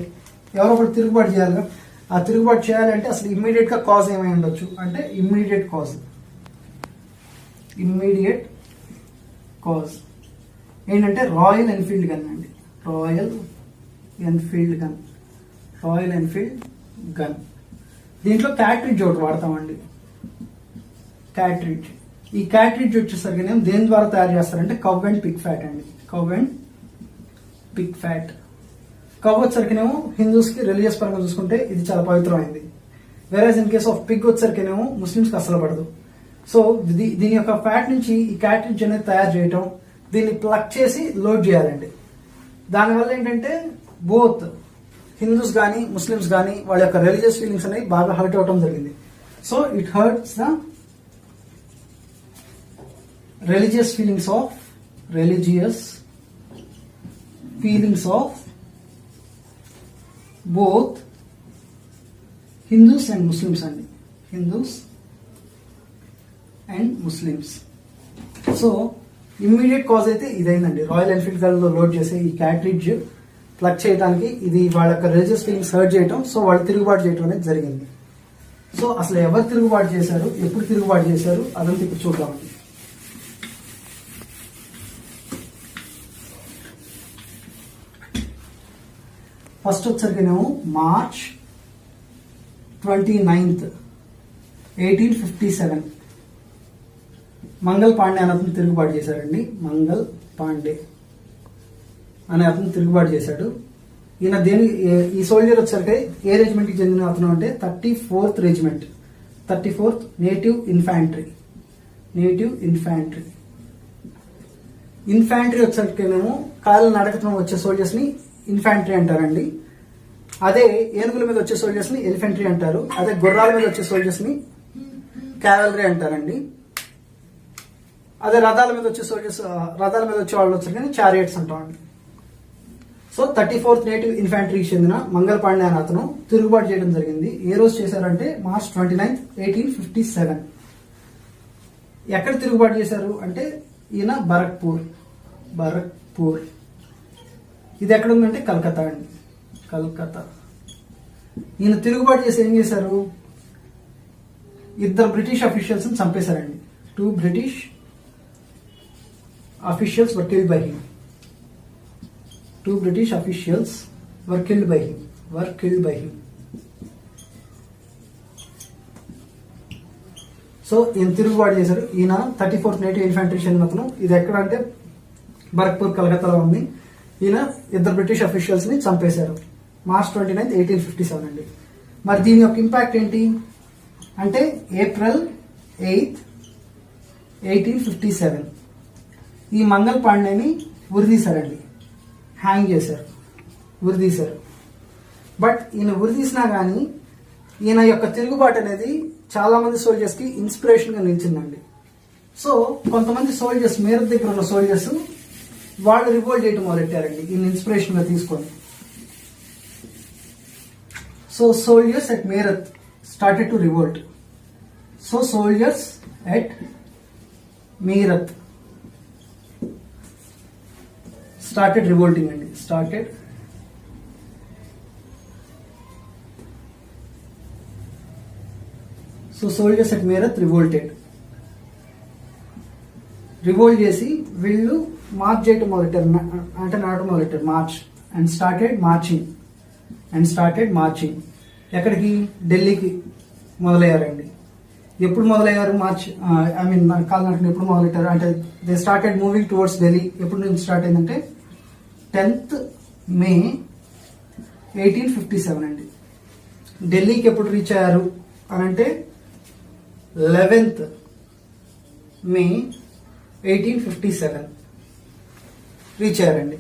ఎవరో ఒకటి తిరుగుబాటు చేయాలిగా. ఆ తిరుగుబాటు చేయాలంటే అసలు ఇమ్మీడియట్ గా కాజ్ ఏమై ఉండొచ్చు అంటే ఇమ్మీడియట్ కాజ్ ఏంటంటే రాయల్ ఎన్ఫీల్డ్ గన్ అండి. రాయల్ ఎన్ఫీల్డ్ గన్ దీంట్లో క్యాట్రిడ్జ్ ఒకటి వాడతామండి. క్యాట్రిడ్జ్, ఈ క్యాట్రిడ్జ్ వచ్చేసరికి దేని ద్వారా తయారు చేస్తారంటే కవ్ అండ్ పిగ్ ఫ్యాట్ అండి. కవ్ వచ్చేసరికినేమో హిందూస్ కి రిలీజియస్ పరంగా చూసుకుంటే ఇది చాలా పవిత్రమైంది. Whereas in case of pig వచ్చేసరికినేమో ముస్లిమ్స్ కి అసలు పడదు. సో దీని యొక్క ఫ్యాట్ నుంచి ఈ క్యాట్రిడ్జ్ అనేది తయారు చేయటం, దీన్ని ప్లగ్ చేసి లోడ్ చేయాలండి. దానివల్ల ఏంటంటే బోత్ హిందూస్ కానీ ముస్లిమ్స్ కానీ వాళ్ళ యొక్క రిలీజియస్ ఫీలింగ్స్ అనేవి బాగా హర్ట్ అవటం జరిగింది. So it hurts the religious feelings of both Hindus and Muslims అండి. సో ఇమ్మీడియట్ కాజ్ అయితే ఇదైందండి. రాయల్ ఎన్ఫీల్డ్ లో లోడ్ చేసే ఈ క్యాట్రిడ్జ్ ప్లగ్ చేయడానికి ఇది వాళ్ళ యొక్క రిలీజియస్ ఫీలింగ్స్ హర్ట్ చేయటం, సో వాళ్ళు తిరుగుబాటు చేయటం అనేది జరిగింది. సో అసలు ఎవరు తిరుగుబాటు చేశారు, ఎప్పుడు తిరుగుబాటు చేశారు అదంతా ఇప్పుడు చూద్దామండి. ఫస్ట్ వచ్చరికేమో మార్చ్ 29, 1857 మంగల్ పాండే అనే అతను తిరుగుబాటు చేశారండి. మంగల్ పాండే అనే అతను తిరుగుబాటు చేశాడు. ఈయన ఈ సోల్జర్ వచ్చరికి ఏ రెజిమెంట్ కి చెందిన అతను అంటే 34th regiment, 34th native infantry. Infantry వచ్చరికేమో కాళ్ళ నడకతో వచ్చే సోల్జర్స్ ని ఇన్ఫాంట్రీ అంటారండి. అదే ఏనుగుల మీద వచ్చే సోల్జర్స్ ని ఎలిఫెంట్రీ అంటారు. అదే గుర్రాల మీద వచ్చే సోల్జర్స్ ని క్యావలరీ అంటారండి. అదే రథాల మీద వచ్చే వాళ్ళు వచ్చారు చారియట్స్ అంటామండి. సో 34th నేటివ్ ఇన్ఫాంట్రీకి చెందిన మంగల్ పాండే అనే అతను తిరుగుబాటు చేయడం జరిగింది. ఏ రోజు చేశారంటే మార్చ్ 29, 1857. ఎక్కడ తిరుగుబాటు చేశారు అంటే ఈయన బరక్పూర్. ఇది ఎక్కడ ఉందంటే కలకత్తా అండి. ఈయన తిరుగుబాటు చేసి ఏం చేశారు, ఇద్దరు బ్రిటిష్ అఫీషియల్స్ ని చంపేశారండి. 2 British officials were killed by him. 2 British officials were killed by him. So ఈయన తిరుగుబాటు చేశారు. ఈయన 34th నేటివ్ ఇన్ఫాంట్రీ చెందిన అతను. ఇది ఎక్కడ అంటే బరక్పూర్, కలకత్తాలో ఉంది. ఈయన ఇద్దరు బ్రిటిష్ అఫీషియల్స్ ని చంపేశారు మార్చ్ 29, 1857 అండి. మరి దీని యొక్క ఇంపాక్ట్ ఏంటి అంటే ఏప్రిల్ 8, 1857 ఈ మంగల్ పాండేని ఉరిదీశారండి. హ్యాంగ్ చేశారు, ఉరిదీశారు. బట్ ఈయన ఉరిదీసినా కానీ ఈయన యొక్క తిరుగుబాటు అనేది చాలా మంది సోల్జర్స్ కి ఇన్స్పిరేషన్ గా నిలిచిందండి. సో కొంతమంది సోల్జర్స్, మీరత్ దగ్గర ఉన్న సోల్జర్స్ వాళ్ళు రివోల్ట్ చేయడం మొదలెట్టారండి ఈయన ఇన్స్పిరేషన్ గా తీసుకొని. So soldiers at Meerut started to revolt. So soldiers at Meerut started revolting అండి. So soldiers at Meerut revolt చేసి వీళ్ళు మార్చ్ చేయటం మొదలెట్టారు, అంటే నడవటం మొదలెట్టారు. March and started marching. ఎక్కడికి? ఢిల్లీకి మొదలయ్యారండి. ఎప్పుడు మొదలయ్యారు? మార్చ్ కాలినడకన ఎప్పుడు మొదలెట్టారు అంటే they started moving towards Delhi. ఎప్పుడు నుంచి స్టార్ట్ అయిందంటే 10th May 1857 అండి. ఢిల్లీకి ఎప్పుడు రీచ్ అయ్యారు అని అంటే 11th May 1857 రీచ్ అయ్యారండి.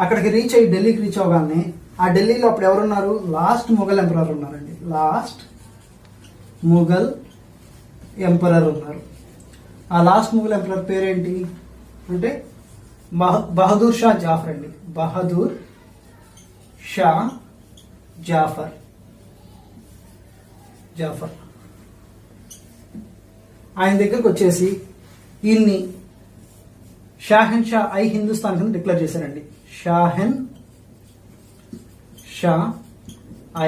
అక్కడికి రీచ్ అయ్యి ఢిల్లీకి రీచ్ అవగానే ఆ ఢిల్లీలో అప్పుడు ఎవరున్నారు? లాస్ట్ ముఘల్ ఎంపరర్ ఉన్నారండి. ఆ లాస్ట్ ముఘల్ ఎంపరర్ పేరేంటి అంటే బహదూర్ షా జాఫర్ అండి. బహదూర్ షా జాఫర్. ఆయన దగ్గరకు వచ్చేసి ఈయన్ని షాహెన్ షా ఐ హిందుస్థాన్ కింద డిక్లేర్ చేశారండి. షాహెన్ షా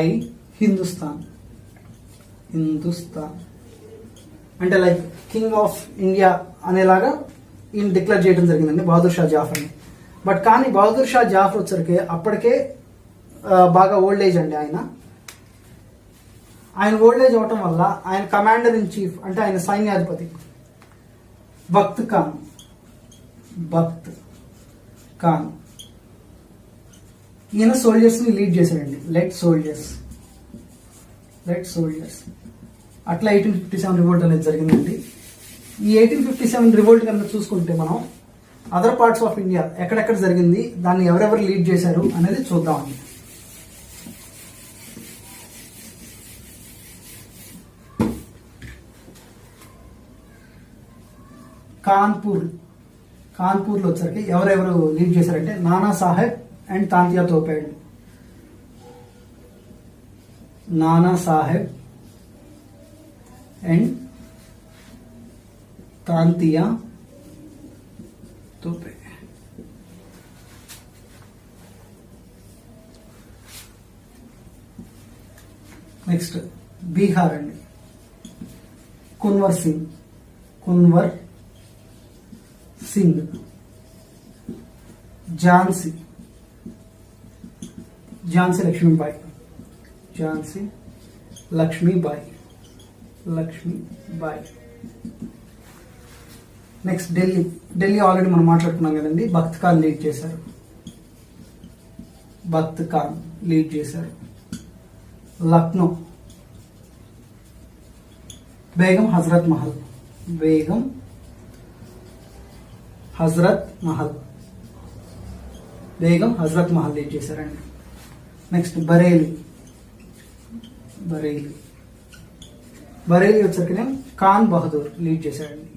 ఐ హిందుస్థాన్ అంటే లైక్ కింగ్ ఆఫ్ ఇండియా అనేలాగా ఈయన డిక్లేర్ చేయడం జరిగిందండి బహదూర్ షా జాఫర్ని. బట్ కానీ బహదూర్ షా జాఫర్ వచ్చరికి అప్పటికే బాగా ఓల్డ్ ఏజ్ అండి. ఆయన ఓల్డ్ ఏజ్ అవటం వల్ల ఆయన కమాండర్ ఇన్ చీఫ్ అంటే ఆయన సైన్యాధిపతి బఖ్త్ ఖాన్ ఈయన సోల్జర్స్ ని లీడ్ చేశాడండి. లెట్ సోల్జర్స్ అట్లా 1857 రివోల్ట్ అనేది జరిగిందండి. ఈ 1857 రివోల్ట్ కనుక చూసుకుంటే మనం అదర్ పార్ట్స్ ఆఫ్ ఇండియా ఎక్కడెక్కడ జరిగింది, దాన్ని ఎవరెవరు లీడ్ చేశారు అనేది చూద్దామండి. కాన్పూర్లో వచ్చరికి ఎవరెవరు లీడ్ చేశారంటే Nana Saheb and Tantia Tope. Nana Saheb and Tantia Tope. Next Bihar అండి. కున్వర్ సింగ్ ఝాన్సీ లక్ష్మీబాయి. నెక్స్ట్ ఢిల్లీ ఆల్రెడీ మనం మాట్లాడుకున్నాం కదండి. బఖ్త్ ఖాన్ లీడ్ చేశారు. లక్నో బేగం హజరత్ మహల్ లీడ్ చేశారండి. నెక్స్ట్ బరేలీ వచ్చరికి ఖాన్ బహదూర్ లీడ్ చేశాడండి.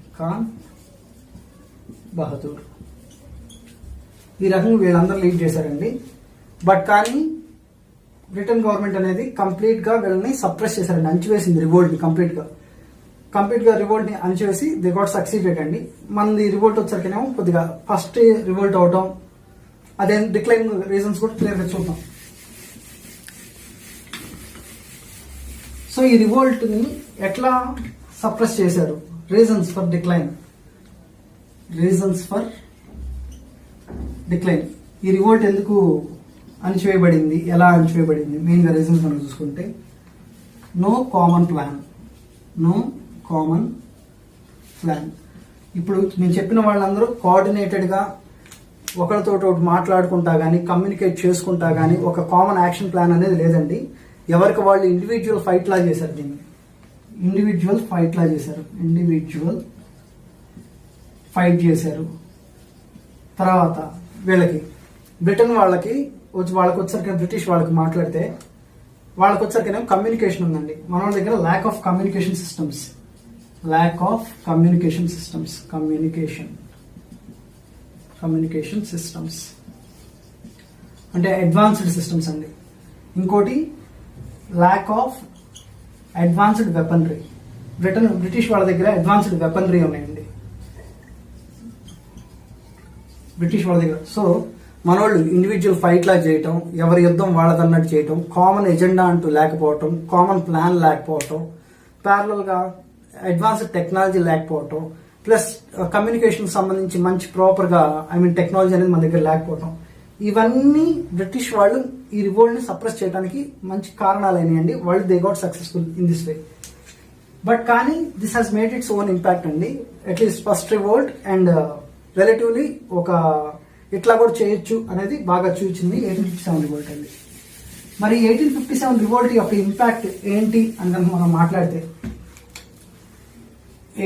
ఈ రకంగా వీళ్ళందరూ లీడ్ చేశారండి. బట్ కానీ బ్రిటన్ గవర్నమెంట్ అనేది కంప్లీట్ గా వీళ్ళని సప్రెస్ చేశారండి, అణచివేసింది రివోల్ట్ ని కంప్లీట్ గా రివోల్ట్ ని అణచివేసి దే గాట్ సక్సీడెడ్ అండి. మనది రివోల్ట్ వచ్చరికేమో కొద్దిగా ఫస్ట్ రివోల్ట్ అవడం, అదే డిక్లైన్ రీజన్స్ కూడా క్లియర్ గా చూద్దాం. సో ఈ రివోల్ట్ ని ఎట్లా సప్రెస్ చేశారు, రీజన్స్ ఫర్ డిక్లైన్. ఈ రివోల్ట్ ఎందుకు అణచివేయబడింది, ఎలా అణచివేయబడింది, మెయిన్ గా రీజన్స్ మనం చూసుకుంటే నో కామన్ ప్లాన్. ఇప్పుడు నేను చెప్పిన వాళ్ళందరూ కోఆర్డినేటెడ్ గా ఒకరితో ఒకటి మాట్లాడుకుంటా గానీ, కమ్యూనికేట్ చేసుకుంటా గానీ ఒక కామన్ యాక్షన్ ప్లాన్ అనేది లేదండి. ఎవరికి వాళ్ళు ఇండివిజువల్ ఫైట్ లా చేశారు. తర్వాత వీళ్ళకి బ్రిటన్ వాళ్ళకి వచ్చరికి బ్రిటిష్ వాళ్ళకి మాట్లాడితే వాళ్ళకి వచ్చరికేమో కమ్యూనికేషన్ ఉందండి. మన వాళ్ళ దగ్గర ల్యాక్ ఆఫ్ కమ్యూనికేషన్ సిస్టమ్స్ అంటే అడ్వాన్స్డ్ సిస్టమ్స్ అండి. ఇంకోటి lack of advanced weaponry. British వాళ్ళ దగ్గర అడ్వాన్స్డ్ వెపనరీ ఉన్నాయండి బ్రిటిష్ వాళ్ళ దగ్గర. సో మనోళ్ళు ఇండివిజువల్ ఫైట్ లా చేయటం, ఎవరి యుద్ధం వాళ్ళదన్నట్టు చేయటం, కామన్ ఎజెండా అంటూ లేకపోవటం, కామన్ ప్లాన్ లేకపోవటం, ప్యారలల్ గా అడ్వాన్స్డ్ టెక్నాలజీ లేకపోవటం, ప్లస్ కమ్యూనికేషన్ సంబంధించి మంచి ప్రాపర్ గా టెక్నాలజీ అనేది మన దగ్గర లేకపోవటం, ఇవన్నీ బ్రిటిష్ వాళ్ళు ఈ రివోల్ట్ ని సప్రెస్ చేయడానికి మంచి కారణాలు అయినాయండి. వాళ్ళు they got successful in this way. But కానీ this has made its own impact అండి. At least first revolt and relatively ఒక ఇట్లా కూడా చేయొచ్చు అనేది బాగా చూపించింది 1857 రివోల్ట్ అండి. మరి 1857 రివోల్ట్ యొక్క ఇంపాక్ట్ ఏంటి అని కనుక మనం మాట్లాడితే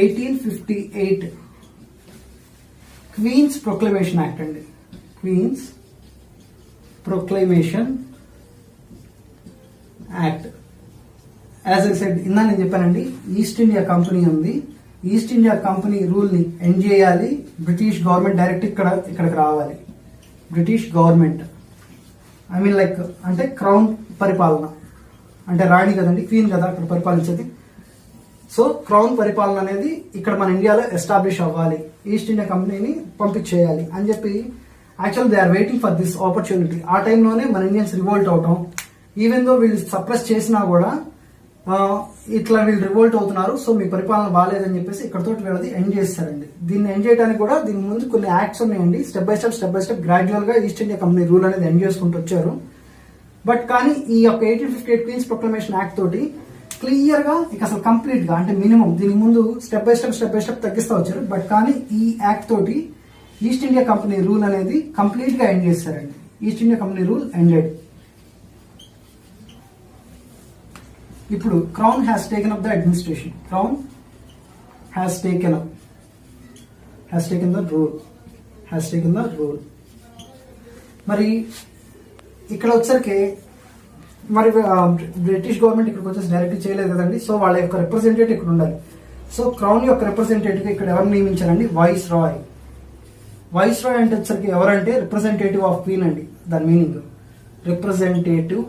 1858 క్వీన్స్ ప్రొక్లమేషన్ యాక్ట్ అండి. Queens proclamation act. As I said ఇందా నేను చెప్పానండి, ఈస్ట్ ఇండియా కంపెనీ ఉంది. ఈస్ట్ ఇండియా కంపెనీ రూల్ ని ఎండ్ చేయాలి. బ్రిటిష్ గవర్నమెంట్ డైరెక్ట్ ఇక్కడికి రావాలి. British government I mean like అంటే క్రౌన్ పరిపాలన, అంటే రాణి కదండి, క్వీన్ కదా అక్కడ పరిపాలించేది. సో క్రౌన్ పరిపాలన అనేది ఇక్కడ మన ఇండియాలో ఎస్టాబ్లిష్ అవ్వాలి, ఈస్ట్ ఇండియా కంపెనీని పంపించేయాలి అని చెప్పి actual they are waiting for this opportunity. ఆ టైంలోనే మన ఇండియన్స్ రివోల్ట్ అవటం, ఈవెన్ దో వీళ్ళు సప్రెస్ చేసినా కూడా ఇట్లా వీళ్ళు రివోల్ట్ అవుతున్నారు, సో మీ పరిపాలన బాగాలేదని చెప్పేసి ఇక్కడతో వీళ్ళది ఎండ్ చేస్తారండి. దీన్ని ఎండ్ చేయడానికి కూడా దీని ముందు కొన్ని యాక్ట్స్ ఉన్నాయండి. స్టెప్ బై స్టెప్ గ్రాడ్యువల్ గా ఈస్ట్ ఇండియా కంపెనీ రూల్ అనేది ఎండ్ చేసుకుంటూ వచ్చారు. బట్ కానీ ఈ యొక్క 1858 క్వీన్స్ ప్రొక్లమేషన్ యాక్ట్ తోటి క్లియర్ గా ఇక అసలు కంప్లీట్ గా అంటే మినిమం దీని ముందు స్టెప్ బై స్టెప్ తగ్గిస్తూ వచ్చారు. బట్ కానీ ఈ యాక్ట్ తోటి ఈస్ట్ ఇండియా కంపెనీ రూల్ అనేది కంప్లీట్ గా ఎండ్ చేస్తారండి. East India company rule ended. ఇప్పుడు crown has taken up the administration. Crown has taken the rule. మరి ఇక్కడ వచ్చరికి మరి బ్రిటిష్ గవర్నమెంట్ ఇక్కడికి వచ్చేసి డైరెక్ట్ చేయలేదు కదండి. సో వాళ్ళ యొక్క రిప్రజెంటేటివ్ ఇక్కడ ఉండాలి. సో క్రౌన్ యొక్క రిప్రజెంటేటివ్ ఇక్కడ ఎవరు నియమించారండి? వైస్ రాయ్. వైస్ రాయ్ అంటే వచ్చరికి ఎవరంటే రిప్రజెంటేటివ్ ఆఫ్ క్వీన్ అండి. దాని మీనింగ్ రిప్రజెంటేటివ్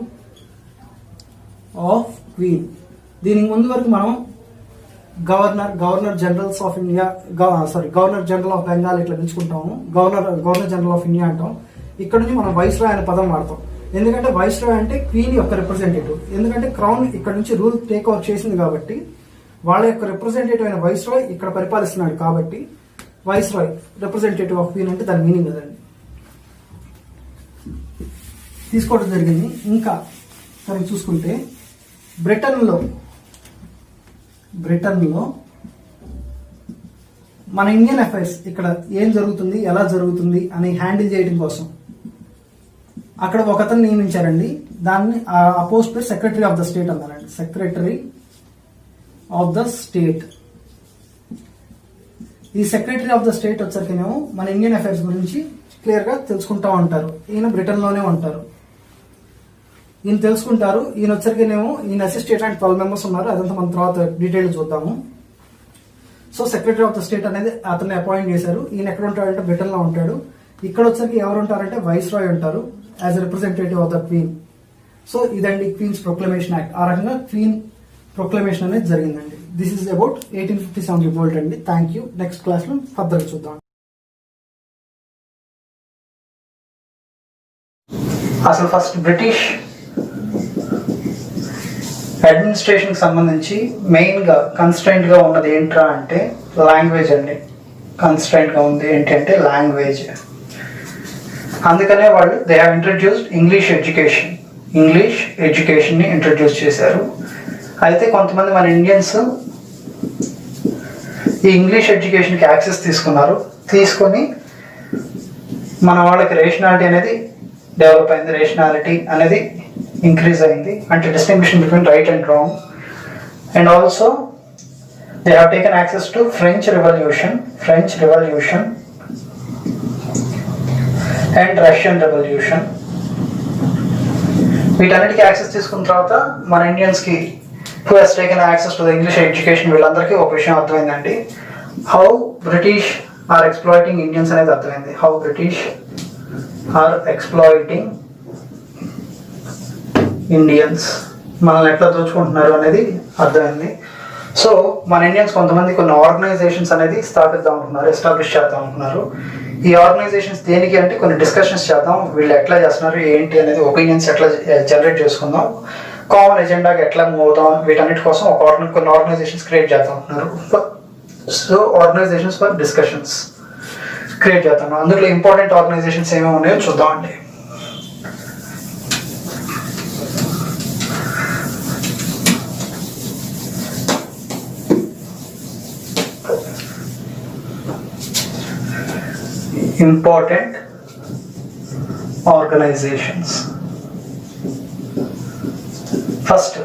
ఆఫ్ క్వీన్. దీనికి ముందు వరకు మనం governor generals of India, governor general of Bengal ఇట్లా పిలుచుకుంటాము. గవర్నర్ జనరల్ ఆఫ్ ఇండియా అంటాం. ఇక్కడ నుంచి మనం వైస్ రాయ్ అనే పదం వాడతాం. ఎందుకంటే వైస్ రాయ్ అంటే క్వీన్ యొక్క రిప్రజెంటేటివ్. ఎందుకంటే క్రౌన్ ఇక్కడ నుంచి రూల్ టేక్ ఓవర్ చేసింది కాబట్టి వాళ్ళ యొక్క రిప్రజెంటేటివ్ అయిన వైస్ రాయ్ ఇక్కడ పరిపాలిస్తున్నాడు కాబట్టి viceroy representative of queen అంటే దాని మీనింగ్ కదండి, తీసుకోవడం జరిగింది. ఇంకా మనం చూసుకుంటే బ్రిటన్లో మన ఇండియన్ అఫైర్స్ ఇక్కడ ఏం జరుగుతుంది, ఎలా జరుగుతుంది అని హ్యాండిల్ చేయడం కోసం అక్కడ ఒకతను నియమించారండి. దాన్ని ఆ పోస్ట్ పేరు సెక్రటరీ ఆఫ్ ద స్టేట్ అన్నారండి. Secretary of the state. ఈ సెక్రటరీ ఆఫ్ ద స్టేట్ వచ్చరికేమో మన ఇండియన్ అఫైర్స్ గురించి క్లియర్ గా తెలుసుకుంటా ఉంటారు. ఈయన బ్రిటన్ లోనే ఉంటారు. ఈయన తెలుసుకుంటారు. ఈయన వచ్చరికేనేమో ఈయన అసిస్టెంట్ అండ్ 12 మెంబర్స్ ఉన్నారు. అదంతా మన తర్వాత డీటెయిల్ చూద్దాము. So secretary of the state అనేది అతన్ని అపాయింట్ చేశారు. ఈయన ఎక్కడ ఉంటాడంటే బ్రిటన్ లో ఉంటాడు. ఇక్కడ వచ్చరికి ఎవరు ఉంటారంటే వైస్ రాయ్ ఉంటారు as representative of the queen. So ఇదండి క్వీన్స్ ప్రొక్లమేషన్ యాక్ట్. ఆ రకంగా క్వీన్ ప్రొక్లమేషన్ అనేది జరిగిందండి. దిస్ ఈస్ అబౌట్ 1857 రివోల్ట్ అండి. Thank you. నెక్స్ట్ క్లాస్ లో ఫర్దర్ చూద్దాం. అసలు ఫస్ట్ బ్రిటిష్ అడ్మినిస్ట్రేషన్ కి సంబంధించి మెయిన్ గా కన్స్ట్రైంట్ గా ఉన్నది ఏంట్రా అంటే లాంగ్వేజ్ అండి. కన్స్ట్రైంట్ గా ఉంది ఏంటి అంటే లాంగ్వేజ్. అందుకనే వాళ్ళు they have introduced English education ని ఇంట్రడ్యూస్ చేశారు. అయితే కొంతమంది మన ఇండియన్స్ ఈ ఇంగ్లీష్ ఎడ్యుకేషన్ కి యాక్సెస్ తీసుకొని మన వాళ్ళకి రేషనాలిటీ అనేది డెవలప్ అయింది. రేషనాలిటీ అనేది ఇంక్రీజ్ అయింది, అంటే distinction between right and wrong. And also they have taken access to French revolution and Russian revolution. వీటన్నిటికీ యాక్సెస్ తీసుకున్న తర్వాత మన ఇండియన్స్ కి who has taken access to the English education వీళ్ళందరికీ ఒక విషయం అర్థమైందండి. How British are exploiting Indians అనేది అర్థమైంది. How British are exploiting Indians, మనల్ని ఎట్లా దోచుకుంటున్నారు అనేది అర్థమైంది. సో మన ఇండియన్స్ కొంతమంది కొన్ని ఆర్గనైజేషన్స్ అనేది ఎస్టాబ్లిష్ చేద్దాం అనుకున్నారు. ఈ ఆర్గనైజేషన్స్ దేనికి అంటే కొన్ని డిస్కషన్స్ చేద్దాం, వీళ్ళు ఎట్లా చేస్తున్నారు ఏంటి అనేది, ఒపీనియన్స్ ఎట్లా జనరేట్ చేసుకుందాం, కామన్ ఎజెండాకి ఎట్లా మూవ్ అవుతాం, వీటన్నిటి కోసం కొన్ని ఆర్గనైజేషన్స్ క్రియేట్ చేద్దాం అంటున్నారు. So organisations for discussions create చేద్దాం. అందులో ఇంపార్టెంట్ ఆర్గనైజేషన్స్ ఏమేమి ఉన్నాయో చూద్దామండి. Important organisations. ఫస్ట్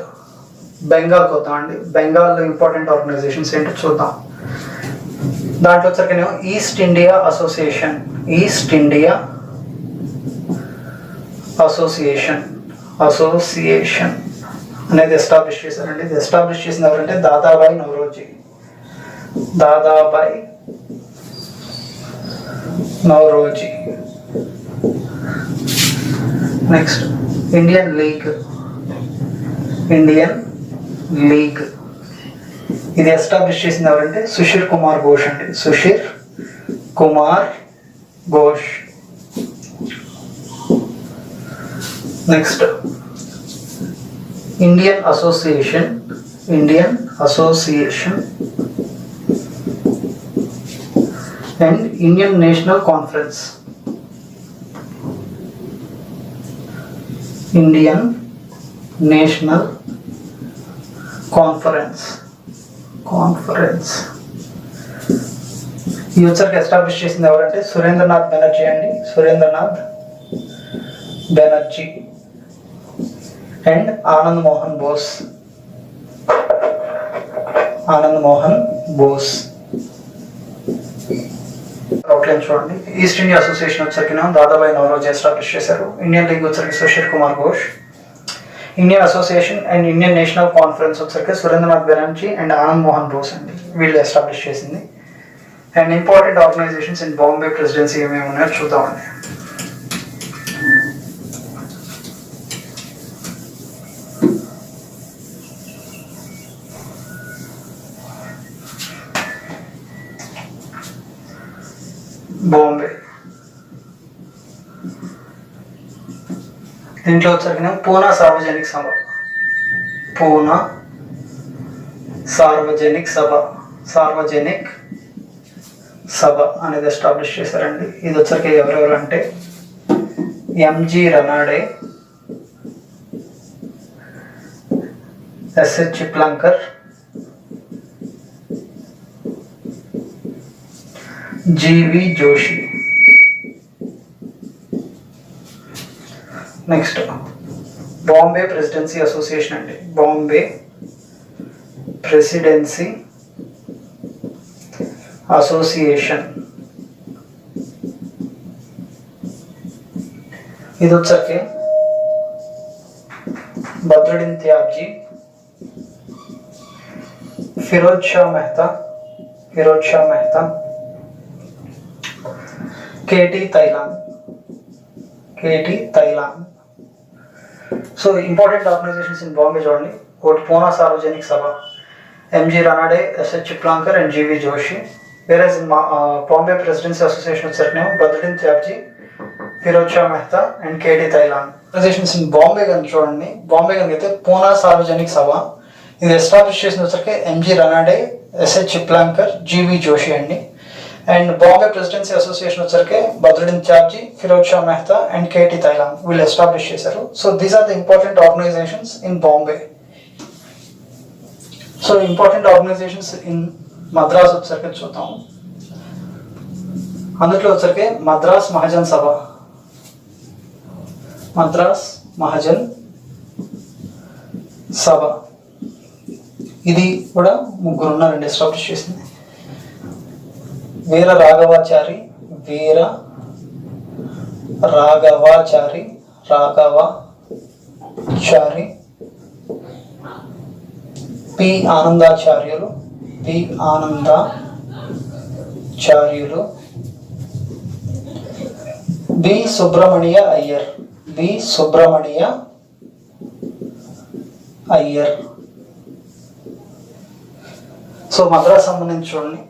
బెంగాల్కి వద్దామండి. బెంగాల్లో ఇంపార్టెంట్ ఆర్గనైజేషన్స్ ఏంటో చూద్దాం. దాంట్లో వచ్చరికేమో ఈస్ట్ ఇండియా అసోసియేషన్ అనేది ఎస్టాబ్లిష్ చేశారండి. ఇది ఎస్టాబ్లిష్ చేసిన ఎవరంటే Dadabhai Naoroji. Next Indian league. ఇది ఎస్టాబ్లిష్ చేసింది ఎవరంటే సుషిర్ కుమార్ ఘోష్ అండి. Sushir Kumar Ghosh. Next Indian association and Indian national conference. Indian national conference ఈ వచ్చరికి ఎస్టాబ్లిష్ చేసింది ఎవరంటే సురేంద్రనాథ్ బెనర్జీ అండి. సురేంద్రనాథ్ బెనర్జీ అండ్ ఆనంద్ మోహన్ బోస్. అవుట్లైన్ చూడండి. ఈస్ట్ ఇండియా అసోసియేషన్ వచ్చరికి దాదాబాయి నవరోజీ ఎస్టాబ్లిష్ చేశారు. ఇండియన్ లీగ్ వచ్చరికి Sushir Kumar Ghosh. Indian association and Indian national conference వచ్చరికి సురేంద్రనాథ్ బెనర్జీ అండ్ ఆనంద్ మోహన్ బోస్ అండి, వీళ్ళు ఎస్టాబ్లిష్ చేసింది. And important organisations in Bombay presidency ఏమేమి ఉన్నాయో చూద్దామండి. బాంబే దీంట్లో వచ్చరికి పూనా సార్వజనిక్ సభ అనేది ఎస్టాబ్లిష్ చేశారండి. ఇది వచ్చరికి ఎవరెవరు అంటే M G Ranade, S H Chiplunkar, G V Joshi. Next Bombay presidency association అండి. బాంబే ప్రెసిడెన్సీ అసోసియేషన్ ఇది వచ్చరికి Badruddin Tyabji, Firoz Shah Mehta, K T Telang. So important organisations in Bombay చూడండి. ఒకటి Poona Sarvajanik Sabha, M G Ranade, SH Chiplunkar and G V Joshi. Whereas in Bombay presidency association వచ్చేసరికి Badruddin Tyabji, Firoz Shah Mehta and KT Telang. Organisations in Bombay కనుక చూడండి. బాంబే కనుక అయితే పూనా సార్వజనిక్ సభ, ఇది ఎస్టాబ్లిష్ చేసిన వచ్చరికి MG Ranade, SH Chiplunkar, GV Joshi అండి. అండ్ బాంబే ప్రెసిడెన్సీ అసోసియేషన్ వచ్చరికి బద్రుద్దీన్ త్యాబ్జీ, ఫిరోజ్ షా మెహతా అండ్ కేటీ తైలాన్ వీళ్ళు ఎస్టాబ్లిష్ చేశారు. So these are the important organisations in Bombay. So important organisations in Madras వచ్చరికి చూద్దాం. అందులో వచ్చరికి మద్రాస్ మహాజన్ సభ ఇది కూడా ముగ్గురు ఉన్నారండి ఎస్టాబ్లిష్ చేసింది. Veera Raghavachari, P Anandacharyulu, B Subramania Iyer. So Madras సంబంధించి చూడండి.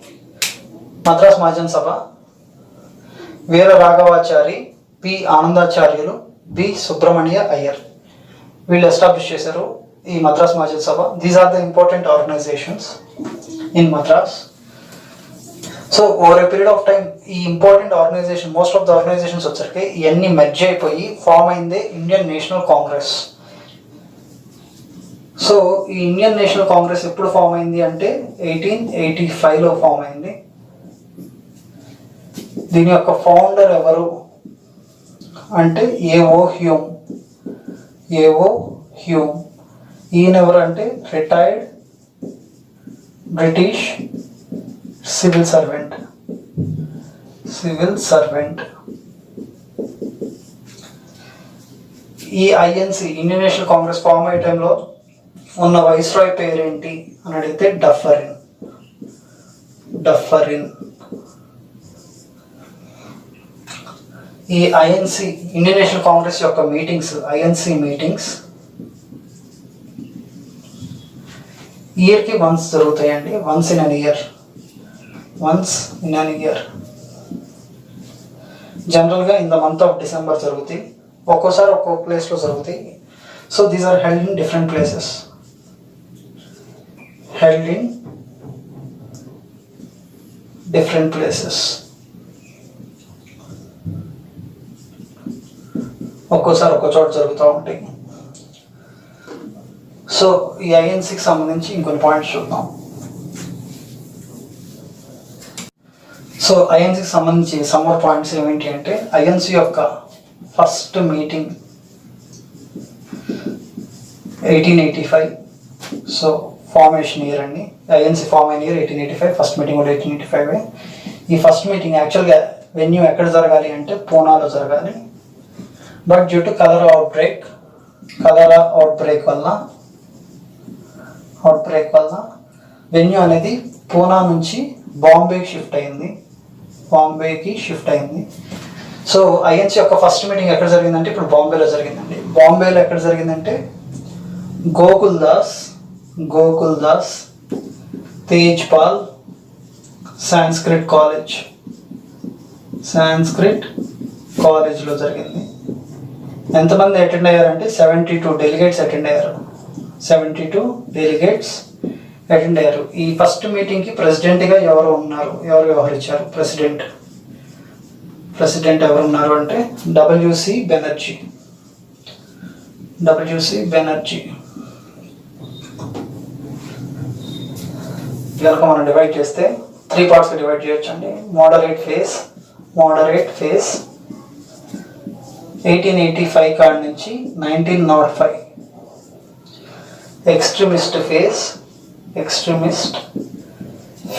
మద్రాస్ మహాజన్ సభ వీర రాఘవాచారి, పి ఆనందాచార్యులు, బి సుబ్రమణ్య అయ్యర్ వీళ్ళు ఎస్టాబ్లిష్ చేశారు ఈ Madras Mahajan Sabha. These are the important organisations in Madras. So over a period of time ఈ important organisation most of the organisations వచ్చరికి ఇవన్నీ మెర్జ్ అయిపోయి ఫామ్ అయిందే ఇండియన్ నేషనల్ కాంగ్రెస్. సో ఈ ఇండియన్ నేషనల్ కాంగ్రెస్ ఎప్పుడు ఫామ్ అయింది అంటే 1885లో ఫామ్ అయింది. దీని యొక్క ఫౌండర్ ఎవరు అంటే ఏఓ హ్యూమ్. ఈయన ఎవరు అంటే రిటైర్డ్ బ్రిటిష్ సివిల్ సర్వెంట్. ఈ INC Indian national Congress form అయ్యే టైంలో ఉన్న వైస్రాయ్ పేరేంటి అని అడిగితే డఫరిన్. ఈ ఐఎన్సి ఇండియన్ నేషనల్ కాంగ్రెస్ యొక్క మీటింగ్స్, ఐఎన్సి మీటింగ్స్ ఇయర్కి వన్స్ జరుగుతాయండి. Once in an year. జనరల్గా in the month of December జరుగుతాయి. ఒక్కోసారి ఒక్కొక్క ప్లేస్లో జరుగుతాయి. So these are held in different places. ఒక్కోసారి ఒక్కో చోట జరుగుతూ ఉంటాయి. సో ఈ ఐఎన్సీకి సంబంధించి ఇంకొన్ని పాయింట్స్ చూద్దాం. సో ఐఎన్సీకి సంబంధించి సమ్మర్ పాయింట్స్ ఏమిటి అంటే, ఐఎన్సీ యొక్క first meeting 1885. So formation year అండి. ఐఎన్సీ ఫార్మ్ అయిన ఇయర్ 1885. ఫస్ట్ మీటింగ్ కూడా 1885. ఈ ఫస్ట్ మీటింగ్ యాక్చువల్గా వెన్యూ ఎక్కడ జరగాలి అంటే పూనాలో జరగాలి. But due to cholera outbreak వల్ల వెన్యూ అనేది పూనా నుంచి బాంబేకి షిఫ్ట్ అయింది. సో ఐఎన్సీ యొక్క ఫస్ట్ మీటింగ్ ఎక్కడ జరిగిందంటే ఇప్పుడు బాంబేలో జరిగిందండి. బాంబేలో ఎక్కడ జరిగిందంటే గోకుల్ దాస్ తేజ్పాల్ సాంస్క్రిట్ కాలేజ్లో జరిగింది. ఎంతమంది అటెండ్ అయ్యారంటే 72 డెలిగేట్స్ అటెండ్ అయ్యారు. ఈ ఫస్ట్ మీటింగ్కి ప్రెసిడెంట్గా ఎవరు వ్యవహరించారు? ప్రెసిడెంట్ ఎవరు ఉన్నారు అంటే డబ్ల్యూసి బెనర్జీ. కనుక మనం డివైడ్ చేస్తే 3 పార్ట్స్గా డివైడ్ చేయొచ్చు అండి. మోడరేట్ ఫేస్ 1885 కాడ నుంచి 1905. ఎక్స్ట్రీమిస్ట్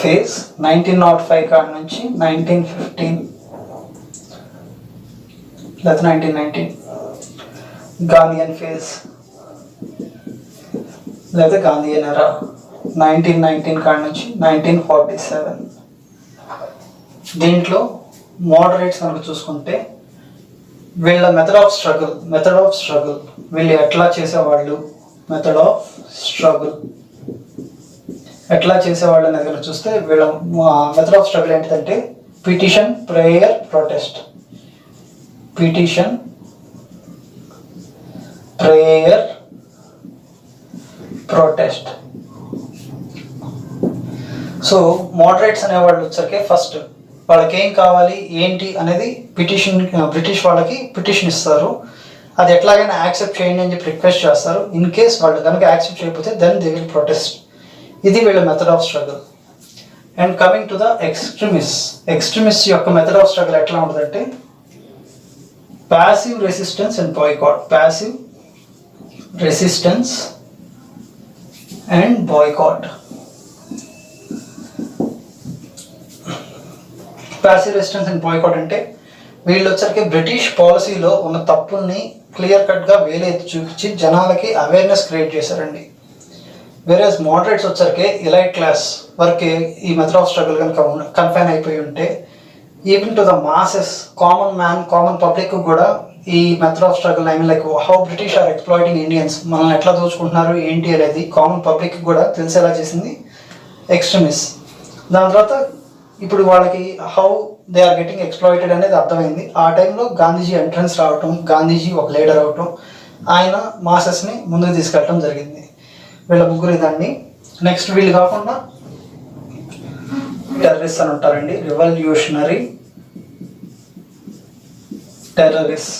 ఫేస్ 1905 కాడ నుంచి 1915 లేదా 1919. గాంధీయన్ ఫేజ్ లేదా గాంధీయన్ ఎరా 1919 కాడ నుంచి 1947. దీంట్లో మోడరేట్స్ కనుక చూసుకుంటే వీళ్ళ మెథడ్ ఆఫ్ స్ట్రగుల్ వీళ్ళు ఎట్లా చేసేవాళ్ళు అనేది కనుక చూస్తే వీళ్ళ మెథడ్ ఆఫ్ స్ట్రగుల్ ఏంటిదంటే petition, prayer, protest. So moderates అనేవాళ్ళు వచ్చరికి ఫస్ట్ వాళ్ళకి ఏం కావాలి ఏంటి అనేది బ్రిటిష్ వాళ్ళకి పిటిషన్ ఇస్తారు. అది ఎట్లాగైనా యాక్సెప్ట్ చేయండి అని చెప్పి రిక్వెస్ట్ చేస్తారు. ఇన్ కేస్ వాళ్ళు కనుక యాక్సెప్ట్ చేయకపోతే దెన్ దే విల్ ప్రొటెస్ట్. ఇది వీళ్ళ method of struggle. And coming to the extremist యొక్క మెథడ్ ఆఫ్ స్ట్రగుల్ ఎట్లా ఉంటుందంటే passive resistance and boycott. Passive resistance and boycott అంటే వీళ్ళు వచ్చరికి బ్రిటిష్ పాలసీలో ఉన్న తప్పుల్ని క్లియర్ కట్గా వేలెత్తి చూపించి జనాలకి అవేర్నెస్ క్రియేట్ చేశారండి. వేరేస్ మోడరేట్స్ వచ్చరికి ఎలైట్ క్లాస్ వరకే ఈ మెథడ్ ఆఫ్ స్ట్రగుల్ కనుక కన్ఫైన్ అయిపోయి ఉంటే even to the masses, common public కూడా ఈ method of struggle like how British are exploiting Indians, మనల్ని ఎట్లా దోచుకుంటున్నారు ఏంటి అనేది కామన్ పబ్లిక్ కూడా తెలిసేలా చేసింది ఎక్స్ట్రీమిస్ట్. దాని తర్వాత ఇప్పుడు వాళ్ళకి how they are getting exploited అనేది అర్థమైంది. ఆ టైంలో గాంధీజీ ఎంట్రన్స్ రావటం, గాంధీజీ ఒక లీడర్ అవటం, ఆయన మాసెస్ని ముందుకు తీసుకెళ్ళటం జరిగింది. వీళ్ళ ముగ్గురు ఇదండి. నెక్స్ట్ వీళ్ళు కాకుండా టెర్రరిస్ట్ అని ఉంటారండి, రివల్యూషనరీ టెర్రరిస్ట్.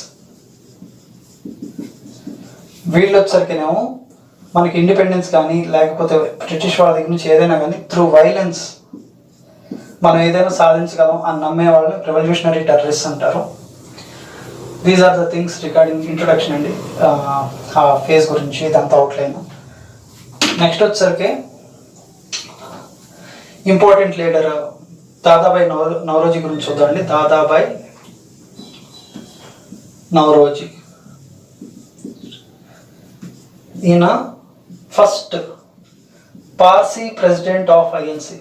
వీళ్ళు వచ్చరికేనేమో మనకి ఇండిపెండెన్స్ కానీ లేకపోతే బ్రిటిష్ వాళ్ళ దగ్గర నుంచి ఏదైనా కానీ త్రూ వైలెన్స్ మనం ఏదైనా సాధించగలం అని నమ్మే వాళ్ళని రెవల్యూషనరీ టెర్రరిస్ట్ అంటారు. These are the things regarding introduction అండి, ఆ ఫేజ్ గురించి ఇదంతా అవుట్లైన్. నెక్స్ట్ వచ్చేసరికి ఇంపార్టెంట్ లీడర్ దాదాబాయి నౌరోజీ గురించి చూద్దామండి. దాదాబాయి నౌరోజీ ఈయన first Parsi president of INC.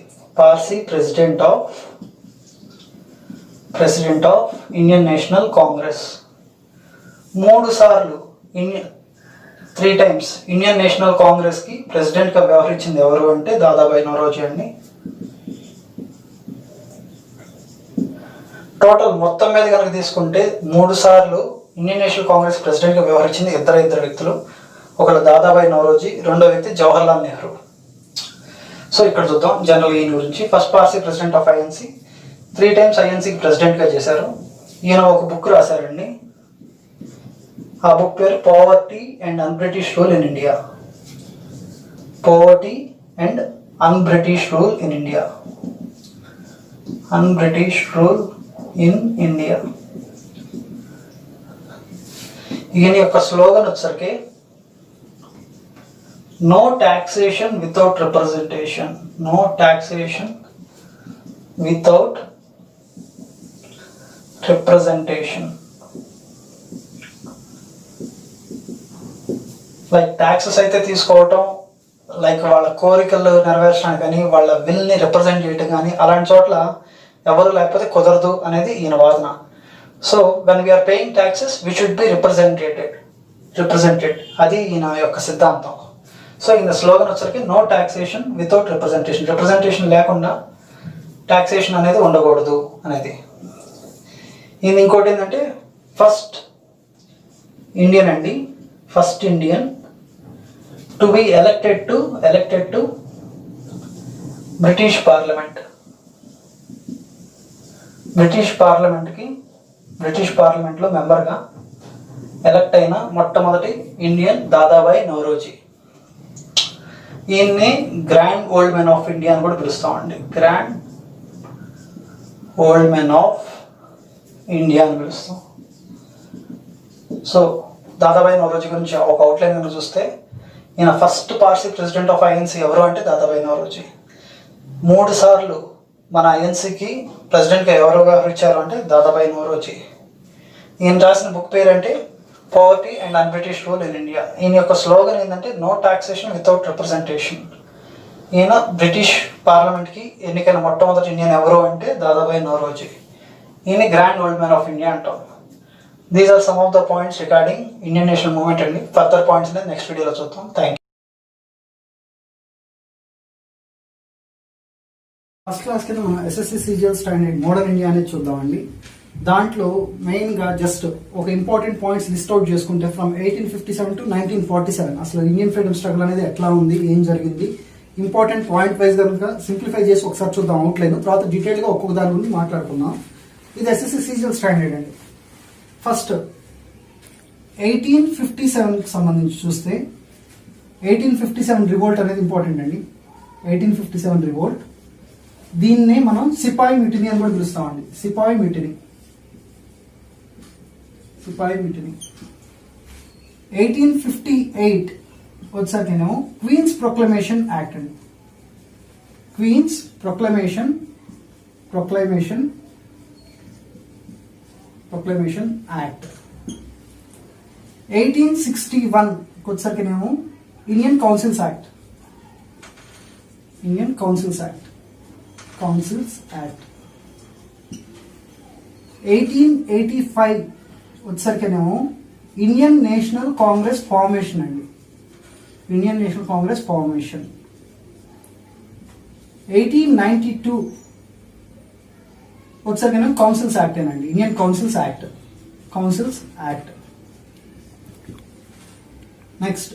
President of Indian national Congress. 3 సార్లు 3 times ఇండియన్ నేషనల్ కాంగ్రెస్కి ప్రెసిడెంట్గా వ్యవహరించింది ఎవరు అంటే దాదాబాయి నౌరోజీ అండి. టోటల్ మొత్తం మీద కనుక తీసుకుంటే 3 సార్లు ఇండియన్ నేషనల్ కాంగ్రెస్ ప్రెసిడెంట్గా వ్యవహరించింది ఇద్దరు వ్యక్తులు. ఒకళ్ళు దాదాబాయి నౌరోజీ, రెండో వ్యక్తి జవహర్లాల్ నెహ్రూ. సో ఇక్కడ చూద్దాం జనరల్ ఈయన గురించి. First Parsi president of INC, 3 times ఐఎన్సీకి ప్రెసిడెంట్గా చేశారు. ఈయన ఒక బుక్ రాశారండి. ఆ బుక్ పేరు poverty and un British rule in India. Poverty and un British rule in India. Un British rule in India. ఈయన యొక్క స్లోగన్ వచ్చరికి no taxation without representation. No taxation without representation. Like taxes అయితే తీసుకోవటం, like వాళ్ళ కోరికలు నెరవేర్చడానికి కానీ వాళ్ళ విల్ని రిప్రజెంట్ చేయటం కానీ అలాంటి చోట్ల ఎవరు లేకపోతే కుదరదు అనేది ఈయన వాదన. So when we are paying taxes we should be represented. అది ఈయన యొక్క సిద్ధాంతం. సో ఈయన స్లోగన్ వచ్చరికి no taxation without representation. Representation లేకుండా టాక్సేషన్ అనేది ఉండకూడదు అనేది. ఈయన ఇంకోటి ఏంటంటే ఫస్ట్ ఇండియన్ అండి, first Indian to be elected to British parliament. British పార్లమెంట్లో మెంబర్గా ఎలక్ట్ అయిన మొట్టమొదటి ఇండియన్ దాదాబాయి నౌరోజీ. ఈయన్ని grand old man of India అని కూడా పిలుస్తామండి. Grand old man of India అని పిలుస్తాం. సో దాదాబాయి నౌరోజీ గురించి ఒక అవుట్లైన్ కనుక చూస్తే ఈయన first Parsi president of INC ఎవరు అంటే దాదాబాయి నౌరోజీ. 3 సార్లు మన ఐఎన్సీకి ప్రెసిడెంట్గా ఎవరు వ్యవహరించారు అంటే దాదాబాయి నౌరోజీ. ఈయన రాసిన బుక్ పేరు అంటే poverty and un British rule in India. ఈయన యొక్క స్లోగన్ ఏంటంటే నో టాక్సేషన్ వితౌట్ రిప్రజెంటేషన్. ఈయన బ్రిటిష్ పార్లమెంట్కి ఎన్నికైన మొట్టమొదటి ఇండియన్ ఎవరు అంటే దాదాబాయి నౌరోజీ. ఈయన grand old man of India అంటాం. These are some of the points regarding Indian national movement అండి. ఫర్దర్ పాయింట్స్ అనేది నెక్స్ట్ వీడియోలో చూద్దాం. Thank you. ఫస్ట్ క్లాస్ కింద మనం SSC CGL standard modern India అనేది చూద్దామండి. దాంట్లో మెయిన్గా జస్ట్ ఒక ఇంపార్టెంట్ పాయింట్స్ లిస్ట్ అవుట్ చేసుకుంటే ఫ్రమ్ 1857 to 1947 అసలు ఇండియన్ ఫ్రీడమ్ స్ట్రగుల్ అనేది ఎట్లా ఉంది, ఏం జరిగింది, ఇంపార్టెంట్ పాయింట్ వైజ్ కనుక సింప్లిఫై చేసి ఒకసారి చూద్దాం అవుట్లైన్. తర్వాత డీటెయిల్గా ఒక్కొక్క దాని గురించి మాట్లాడుకుందాం. ఇది ఎస్ఎస్సి సిజిఎల్ స్టాండర్డ్ అండి. ఫస్ట్ 1857కి సంబంధించి చూస్తే 1857 రివోల్ట్ అనేది ఇంపార్టెంట్ అండి. 1857 రివోల్ట్, దీన్నే మనం సిపాయి మిటినీ అని కూడా పిలుస్తామండి. Sepoy mutiny. 1858 వచ్చాకేమో క్వీన్స్ ప్రొక్లమేషన్ యాక్ట్ అండి. Queens proclamation act. 1861 వచ్చాకేమో ఇండియన్ కౌన్సిల్స్ యాక్ట్. 1885 వచ్చేసరికేమో ఇండియన్ నేషనల్ కాంగ్రెస్ ఫార్మేషన్ అండి. 1892 వచ్చేసరికేమో కౌన్సిల్స్ యాక్ట్ అండి. Indian councils act. నెక్స్ట్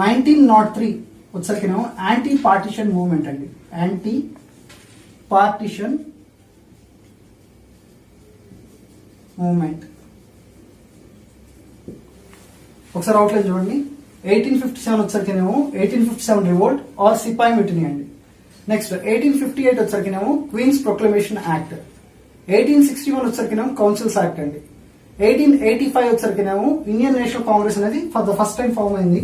1903 వచ్చేసరికేమో యాంటీ పార్టిషన్ మూవ్మెంట్ అండి. Anti partition movement. ఒకసారి అవుట్లైన్ చూడండి. 1857 వచ్చరికేమో 1857 రివోల్ట్ ఆర్ సిపాయి మిటినీ అండి. నెక్స్ట్ 1858 వచ్చరికేమో క్వీన్స్ ప్రొక్లమేషన్ యాక్ట్. 1861 వచ్చరికేమో కౌన్సిల్స్ యాక్ట్ అండి. 1885 వచ్చరికేమో ఇండియన్ నేషనల్ కాంగ్రెస్ అనేది for the first time form అయింది.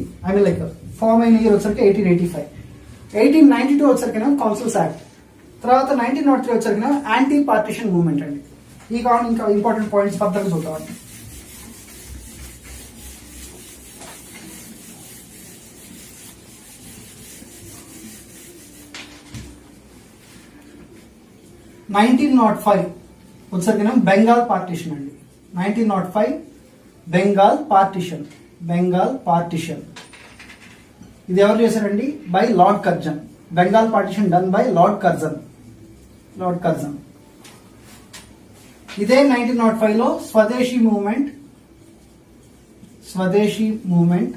ఫామ్ అయిన ఇయర్ వచ్చరికి 1885. 1892 వచ్చరికేమో కౌన్సిల్స్ యాక్ట్. తర్వాత 1903 వచ్చరికేమో యాంటీ పార్టిషన్ మూవ్మెంట్ అండి. ఈ కావాలి ఇంకా ఇంపార్టెంట్ పాయింట్స్ ఫర్దర్గా చూద్దామండి. వచ్చేసరికి బెంగాల్ పార్టీషన్ అండి. 1905 బెంగాల్ పార్టీషన్. బెంగాల్ పార్టీషన్ ఇది ఎవరు చేశారండి? By Lord Curzon. Bengal partition done by Lord Curzon. Lord Curzon. ఇదే 1905 లో స్వదేశీ movement. Swadeshi movement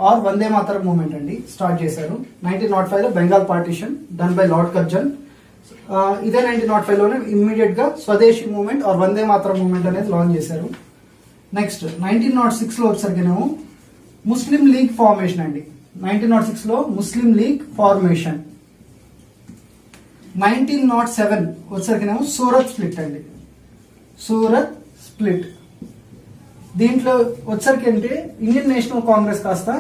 or Vande Mataram movement అండి స్టార్ట్ చేశారు. 1905 లో Bengal partition done by Lord Curzon. ఇదే 1905 లోనే ఇమ్మీడియట్ గా స్వదేశీ movement or Vande Mataram movement అనేది లాంచ్ చేశారు. నెక్స్ట్ 1906 లో వచ్చేసరికేమో ముస్లిం లీగ్ ఫార్మేషన్ అండి. 1906 లో ముస్లిం లీగ్ ఫార్మేషన్. 1907 వచ్చేసరికేమో సూరత్ స్ప్లిట్ అండి. సూరత్ స్ప్లిట్. దీంట్లో వచ్చరికి అంటే ఇండియన్ నేషనల్ కాంగ్రెస్ కాస్త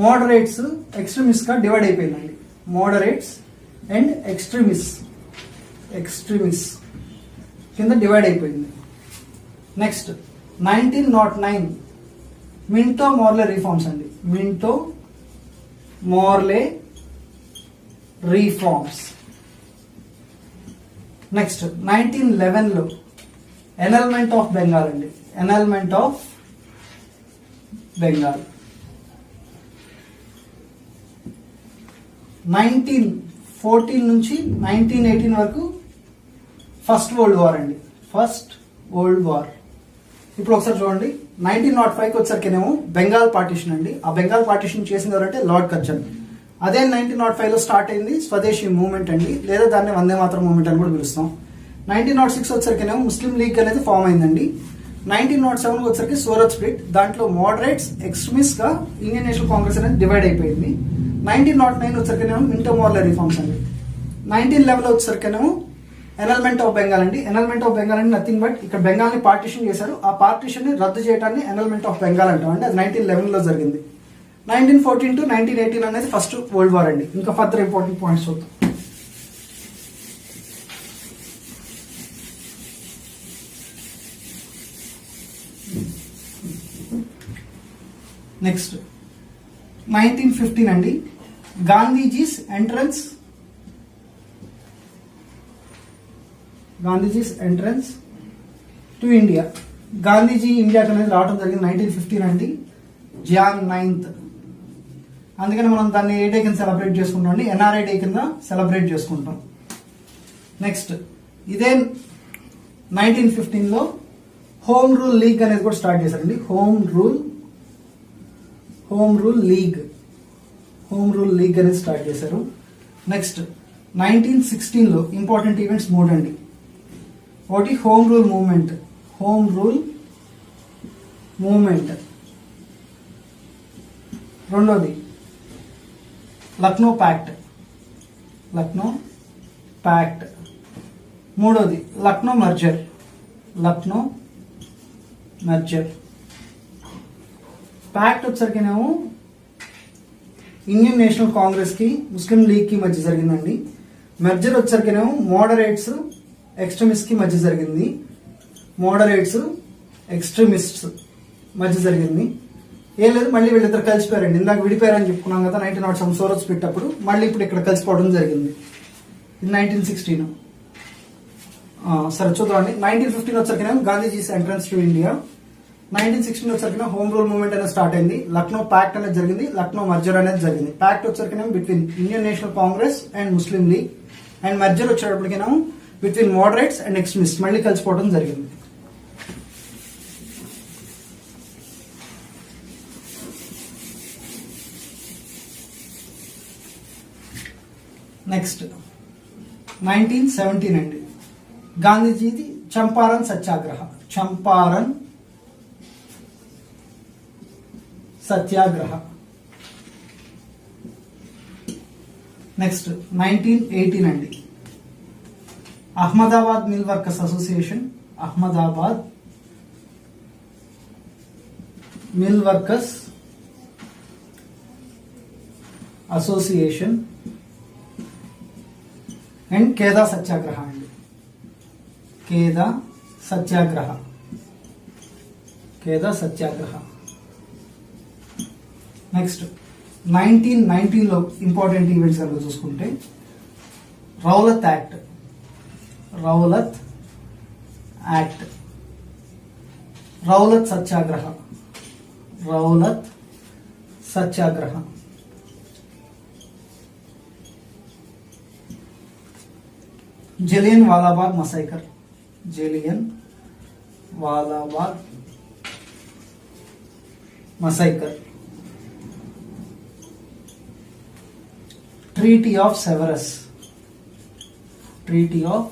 మోడరేట్స్ ఎక్స్ట్రీమిస్ట్ గా డివైడ్ అయిపోయిందండి. మోడరేట్స్ అండ్ ఎక్స్ట్రీమిస్ట్ కింద డివైడ్ అయిపోయింది. నెక్స్ట్ 1909 మింటో మోర్లే రిఫార్మ్స్ అండి. Minto మోర్లే reforms. నెక్స్ట్ 1911 లో ఎనల్మెంట్ ఆఫ్ బెంగాల్ అండి. ఎనల్మెంట్ ఆఫ్ బెంగాల్. 1914 నుంచి 1918 వరకు ఫస్ట్ వరల్డ్ వార్ అండి. First world war. ఇప్పుడు ఒకసారి చూడండి. 1905 వచ్చరికేమో బెంగాల్ పార్టీషన్ అండి. ఆ బెంగాల్ పార్టీషన్ చేసింది ఎవరంటే లార్డ్ కర్జన్. అదే 1905 లో స్టార్ట్ అయింది స్వదేశీ మూవ్మెంట్ అండి, లేదా దాన్ని వందే మాతరం మూవ్మెంట్ అని కూడా పిలుస్తాం. 1906 వచ్చరికేమో ముస్లిం లీగ్ అనేది ఫామ్ అయిందండి. 1907 వచ్చరికి సూరత్ స్ప్లిట్. దాంట్లో మోడరేట్స్ ఎక్స్ట్రీమిస్ట్ గా ఇండియన్ నేషనల్ కాంగ్రెస్ అనేది డివైడ్ అయిపోయింది. 1909 వచ్చరికేమో మింటో మోర్లే రిఫార్మ్స్ అండి. 1911 వచ్చరికేమో ఎనల్మెంట్ ఆఫ్ బెంగాల్ అండి. ఎనల్మెంట్ ఆఫ్ బెంగాల్ అంటే నథింగ్ బట్ ఇక్కడ బెంగాల్ ని పార్టీషన్ చేశారు. ఆ పార్టీషన్ ని రద్దు చేయడాన్ని ఎనల్మెంట్ ఆఫ్ బెంగాల్ అంటాం అండి. అది 1911 లో జరిగింది. 1914 to 1918 అనేది ఫస్ట్ వరల్డ్ వార్ అండి. ఇంకా ఫర్దర్ ఇంపార్టెంట్ పాయింట్స్ చూద్దాం. నెక్స్ట్ 1915 అండి. Gandhiji's entrance to India. Gandhiji ఇండియాకి అనేది రావడం జరిగింది 1915 అండి, Jan 9th. అందుకని మనం దాన్ని ఏ డే కింద సెలబ్రేట్ చేసుకుంటాం అండి? ఎన్ఆర్ఐ డే కింద సెలబ్రేట్ చేసుకుంటాం. నెక్స్ట్ ఇదే 1915 లో హోమ్ రూల్ లీగ్ అనేది కూడా స్టార్ట్ చేశారండి. హోమ్ రూల్ లీగ్ అనేది స్టార్ట్ చేశారు. నెక్స్ట్ 1916 లో ఇంపార్టెంట్ ఈవెంట్స్ 3 అండి. ఒకటి హోమ్ రూల్ మూవ్మెంట్. రెండోది లక్నో ప్యాక్ట్. మూడోది లక్నో మర్జర్. ప్యాక్ట్ వచ్చరికేమో ఇండియన్ నేషనల్ కాంగ్రెస్ కి ముస్లిం లీగ్ కి మధ్య జరిగిందండి. మర్జర్ వచ్చరికేమో మోడరేట్స్ ఎక్స్ట్రీమిస్ట్ కి మధ్య జరిగింది. ఏం లేదు, మళ్ళీ వీళ్ళిద్దరు కలిసిపోయారండి. ఇందాక విడిపోయారని చెప్పుకున్నాం కదా 1907 సూరత్ స్ప్లిట్ అప్పుడు. మళ్ళీ ఇప్పుడు ఇక్కడ కలిసిపోవడం జరిగింది. ఇది 1916. సరే చూద్దామండి. 1915 వచ్చరికేమో గాంధీజీస్ ఎంట్రన్స్ టు ఇండియా. 1916 వచ్చరికేమో హోమ్ రూల్ మూవ్మెంట్ అనేది స్టార్ట్ అయింది. లక్నో ప్యాక్ట్ అనేది జరిగింది. లక్నో మర్జర్ అనేది జరిగింది. ప్యాక్ట్ వచ్చరికేమో between Indian national Congress and Muslim league, and merger వచ్చేటప్పటికేమో బిట్వీన్ మోడరేట్స్ అండ్ ఎక్స్ట్రీమిస్ట్ మళ్ళీ కలిసిపోవడం జరిగింది. నెక్స్ట్ 1917 అండి. గాంధీజీది చంపారన్ సత్యాగ్రహ. నెక్స్ట్ 1918 అండి. Ahmedabad mill workers association and Kheda సత్యాగ్రహ అండి. కేదా సత్యాగ్రహ. నెక్స్ట్ 1919 లో ఇంపార్టెంట్ ఈవెంట్స్ కనుక చూసుకుంటే Rowlatt act. Rowlatt act, Rowlatt Satyagraha, Rowlatt Satyagraha, Jallian Walabagh massacre, Jallian Walabagh massacre, treaty of Sevres, treaty of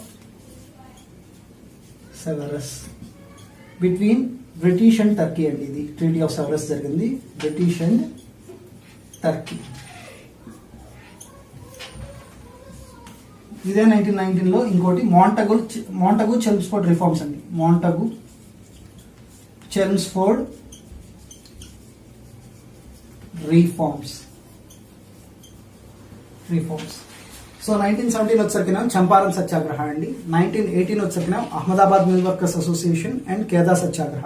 Sevres between British and Turkey అండి. ఇది ట్రీటీ ఆఫ్ సెవరస్ జరిగింది బ్రిటిష్ అండ్ టర్కీ. ఇదే 1919లో ఇంకోటి మాంటగు చెల్మ్స్ఫోర్డ్ రిఫార్మ్స్ అండి. మాంటగు చెల్మ్స్ఫోర్డ్ రిఫార్మ్స్. సో 1917 వచ్చరికి చంపారం సత్యాగ్రహ అండి. 1918 వచ్చరికి Ahmedabad mill workers association and Kheda సత్యాగ్రహ.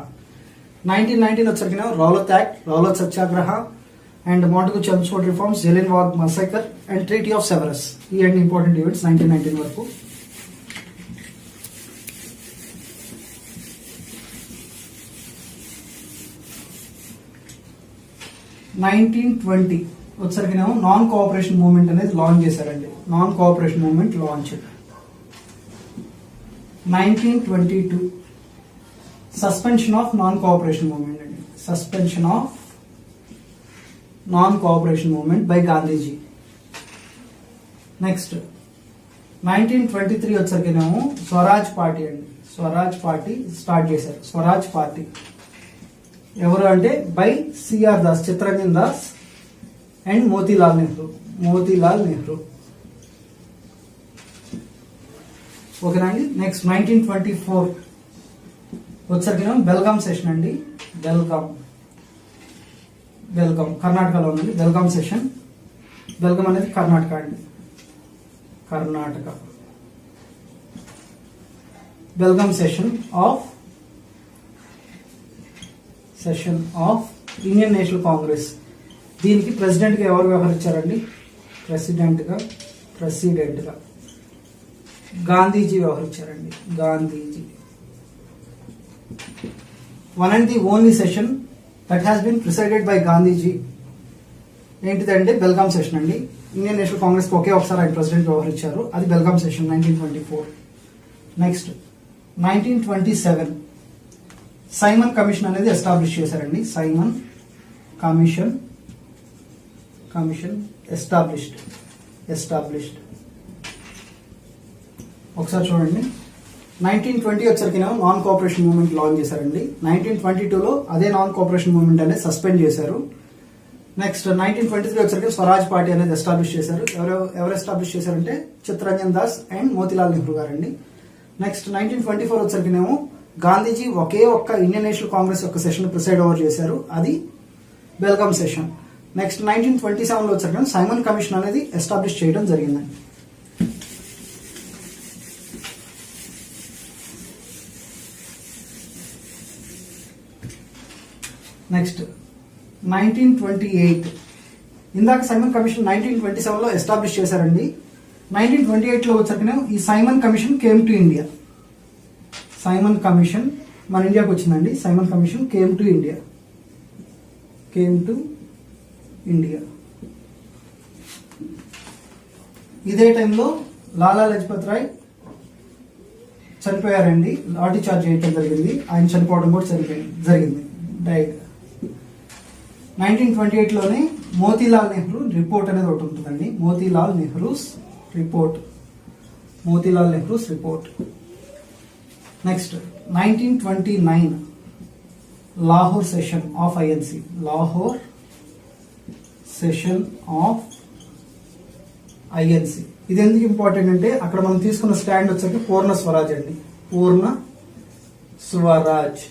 1919 వచ్చరికి Rowlatt act, Rowlatt Satyagraha and Montagu Chelmsford reforms, Jallian Walabagh massacre and treaty of Sevres. ఈ అండ్ ఇంపార్టెంట్ ఈవెంట్స్ 1919 వరకు. వచ్చరికి నాన్ కోఆపరేషన్ మూవ్మెంట్ అనేది లాంచ్ చేశారండి. Non cooperation movement launch. 1922 suspension of non cooperation movement అండి. Suspension of non cooperation movement by Gandhiji. Next 1923 వచ్చరికేమో Swaraj party అండి. Swaraj Party start చేశారు. Swaraj party ఎవరు అంటే by CR Das, Chittaranjan Das and Motilal Nehru. Motilal Nehru ఓకేనా అండి. నెక్స్ట్ 1924 వచ్చరికి బెల్గాం సెషన్ అండి. బెల్గాం కర్ణాటకలో ఉందండి. బెల్గాం సెషన్. బెల్గాం అనేది కర్ణాటక అండి. Karnataka. Belgaum session of Indian national Congress. దీనికి ప్రెసిడెంట్ గా ఎవరు వ్యవహరించారండి? ప్రెసిడెంట్ గా గాంధీజీ వ్యవహరించారండి. Gandhiji. One and the only session that has been presided by Gandhiji ఏంటిదంటే బెల్గాం సెషన్ అండి. ఇండియన్ నేషనల్ కాంగ్రెస్ ఒకే ఒకసారి ఆయన ప్రెసిడెంట్ వ్యవహరించారు. అది Belgaum session 1924. Next 1927 Simon commission అనేది ఎస్టాబ్లిష్ చేశారండి. Simon commission established. ఒకసారి చూడండి. 1920 వచ్చరికి నాన్ కోఆపరేషన్ మూవ్మెంట్ లాంచ్ చేశారండి. 1922లో అదే నాన్ కోఆపరేషన్ మూవ్మెంట్ అనేది సస్పెండ్ చేశారు. నెక్స్ట్ 1923 వచ్చరికి స్వరాజ్ పార్టీ అనేది ఎస్టాబ్లిష్ చేశారు. ఎవరు ఎస్టాబ్లిష్ చేశారంటే చిత్తరంజన్ దాస్ అండ్ మోతీలాల్ నెహ్రూ గారండి. నెక్స్ట్ 1924 వచ్చరికినేమో గాంధీజీ ఒకే ఒక్క ఇండియన్ నేషనల్ కాంగ్రెస్ యొక్క సెషన్ ప్రిసైడ్ ఓవర్ చేశారు. అది బెల్గాం సెషన్. నెక్స్ట్ 1927లో వచ్చరికి సైమన్ కమిషన్ అనేది ఎస్టాబ్లిష్ చేయడం జరిగిందండి. నెక్స్ట్ 1928 ఇందాక సైమన్ కమిషన్ 1927లో ఎస్టాబ్లిష్ చేశారండి. 1928లో వచ్చరికి ఈ Simon commission came to India. Simon commission మన ఇండియాకి వచ్చిందండి. Simon commission came to India. ఇదే టైంలో లాలా లజపత్ రాయ్ చనిపోయారండి. లాఠీ చార్జ్ చేయడం జరిగింది. ఆయన చనిపోవడం కూడా జరిగింది. డైడ్. 1928లోనే మోతీలాల్ నెహ్రూ రిపోర్ట్ అనేది ఒకటి ఉంటుందండి. Motilal Nehru's report. Next 1929 Lahore session of INC. ఇది ఎందుకు ఇంపార్టెంట్ అంటే అక్కడ మనం తీసుకున్న స్టాండ్ వచ్చేసి పూర్ణ స్వరాజ్ అండి. పూర్ణ స్వరాజ్.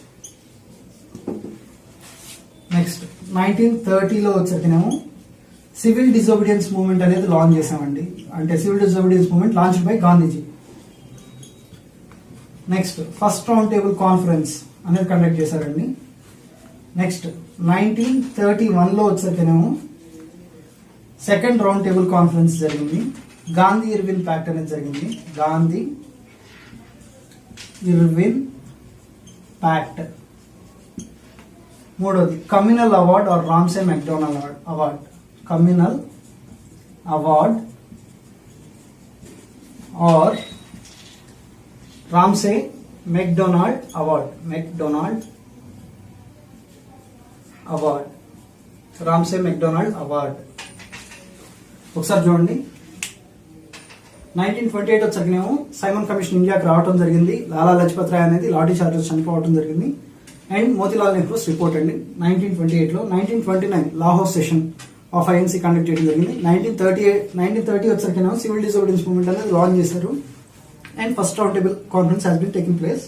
నెక్స్ట్ 1930లో వచ్చేనేమో సివిల్ డిజోబీడియన్స్ మూవ్మెంట్ అనేది లాంచ్ చేసామండి. అంటే civil disobedience movement launch by Gandhiji. Next first round table conference అనేది కండక్ట్ చేశారండి. నెక్స్ట్ 1931లో వచ్చేనేమో సెకండ్ రౌండ్ టేబుల్ కాన్ఫరెన్స్ జరిగింది. గాంధీ ఇర్విన్ ప్యాక్ట్ అనేది జరిగింది. Gandhi Irwin pact. మూడోది communal award or Ramsay MacDonald award. Communal award or Ramsay MacDonald award. Ramsay MacDonald award. ఒకసారి చూడండి, 1928 వచ్చరికేమో సైమన్ కమిషన్ ఇండియాకి రావడం జరిగింది. లాలా లజపత్ రాయ్ అనేది లాఠీ చార్జెస్ చనిపోవడం జరిగింది. అండ్ మోతీలాల్ నెహ్రూస్ రిపోర్ట్ అండి 1928 లో. 1929 Lahore session of INC conduct చేయడం జరిగింది. 1930 వచ్చరికేమో సివిల్ డిసోబీడియన్స్ మూవ్మెంట్ అనేది లాంచ్ చేశారు. And first round table conference has been taking place.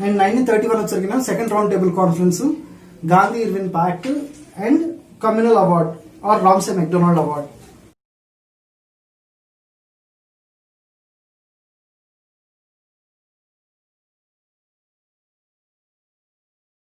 And 1931 వచ్చరికేమో second round table conference, Gandhi Irwin pact and communal award or Ramsay MacDonald award.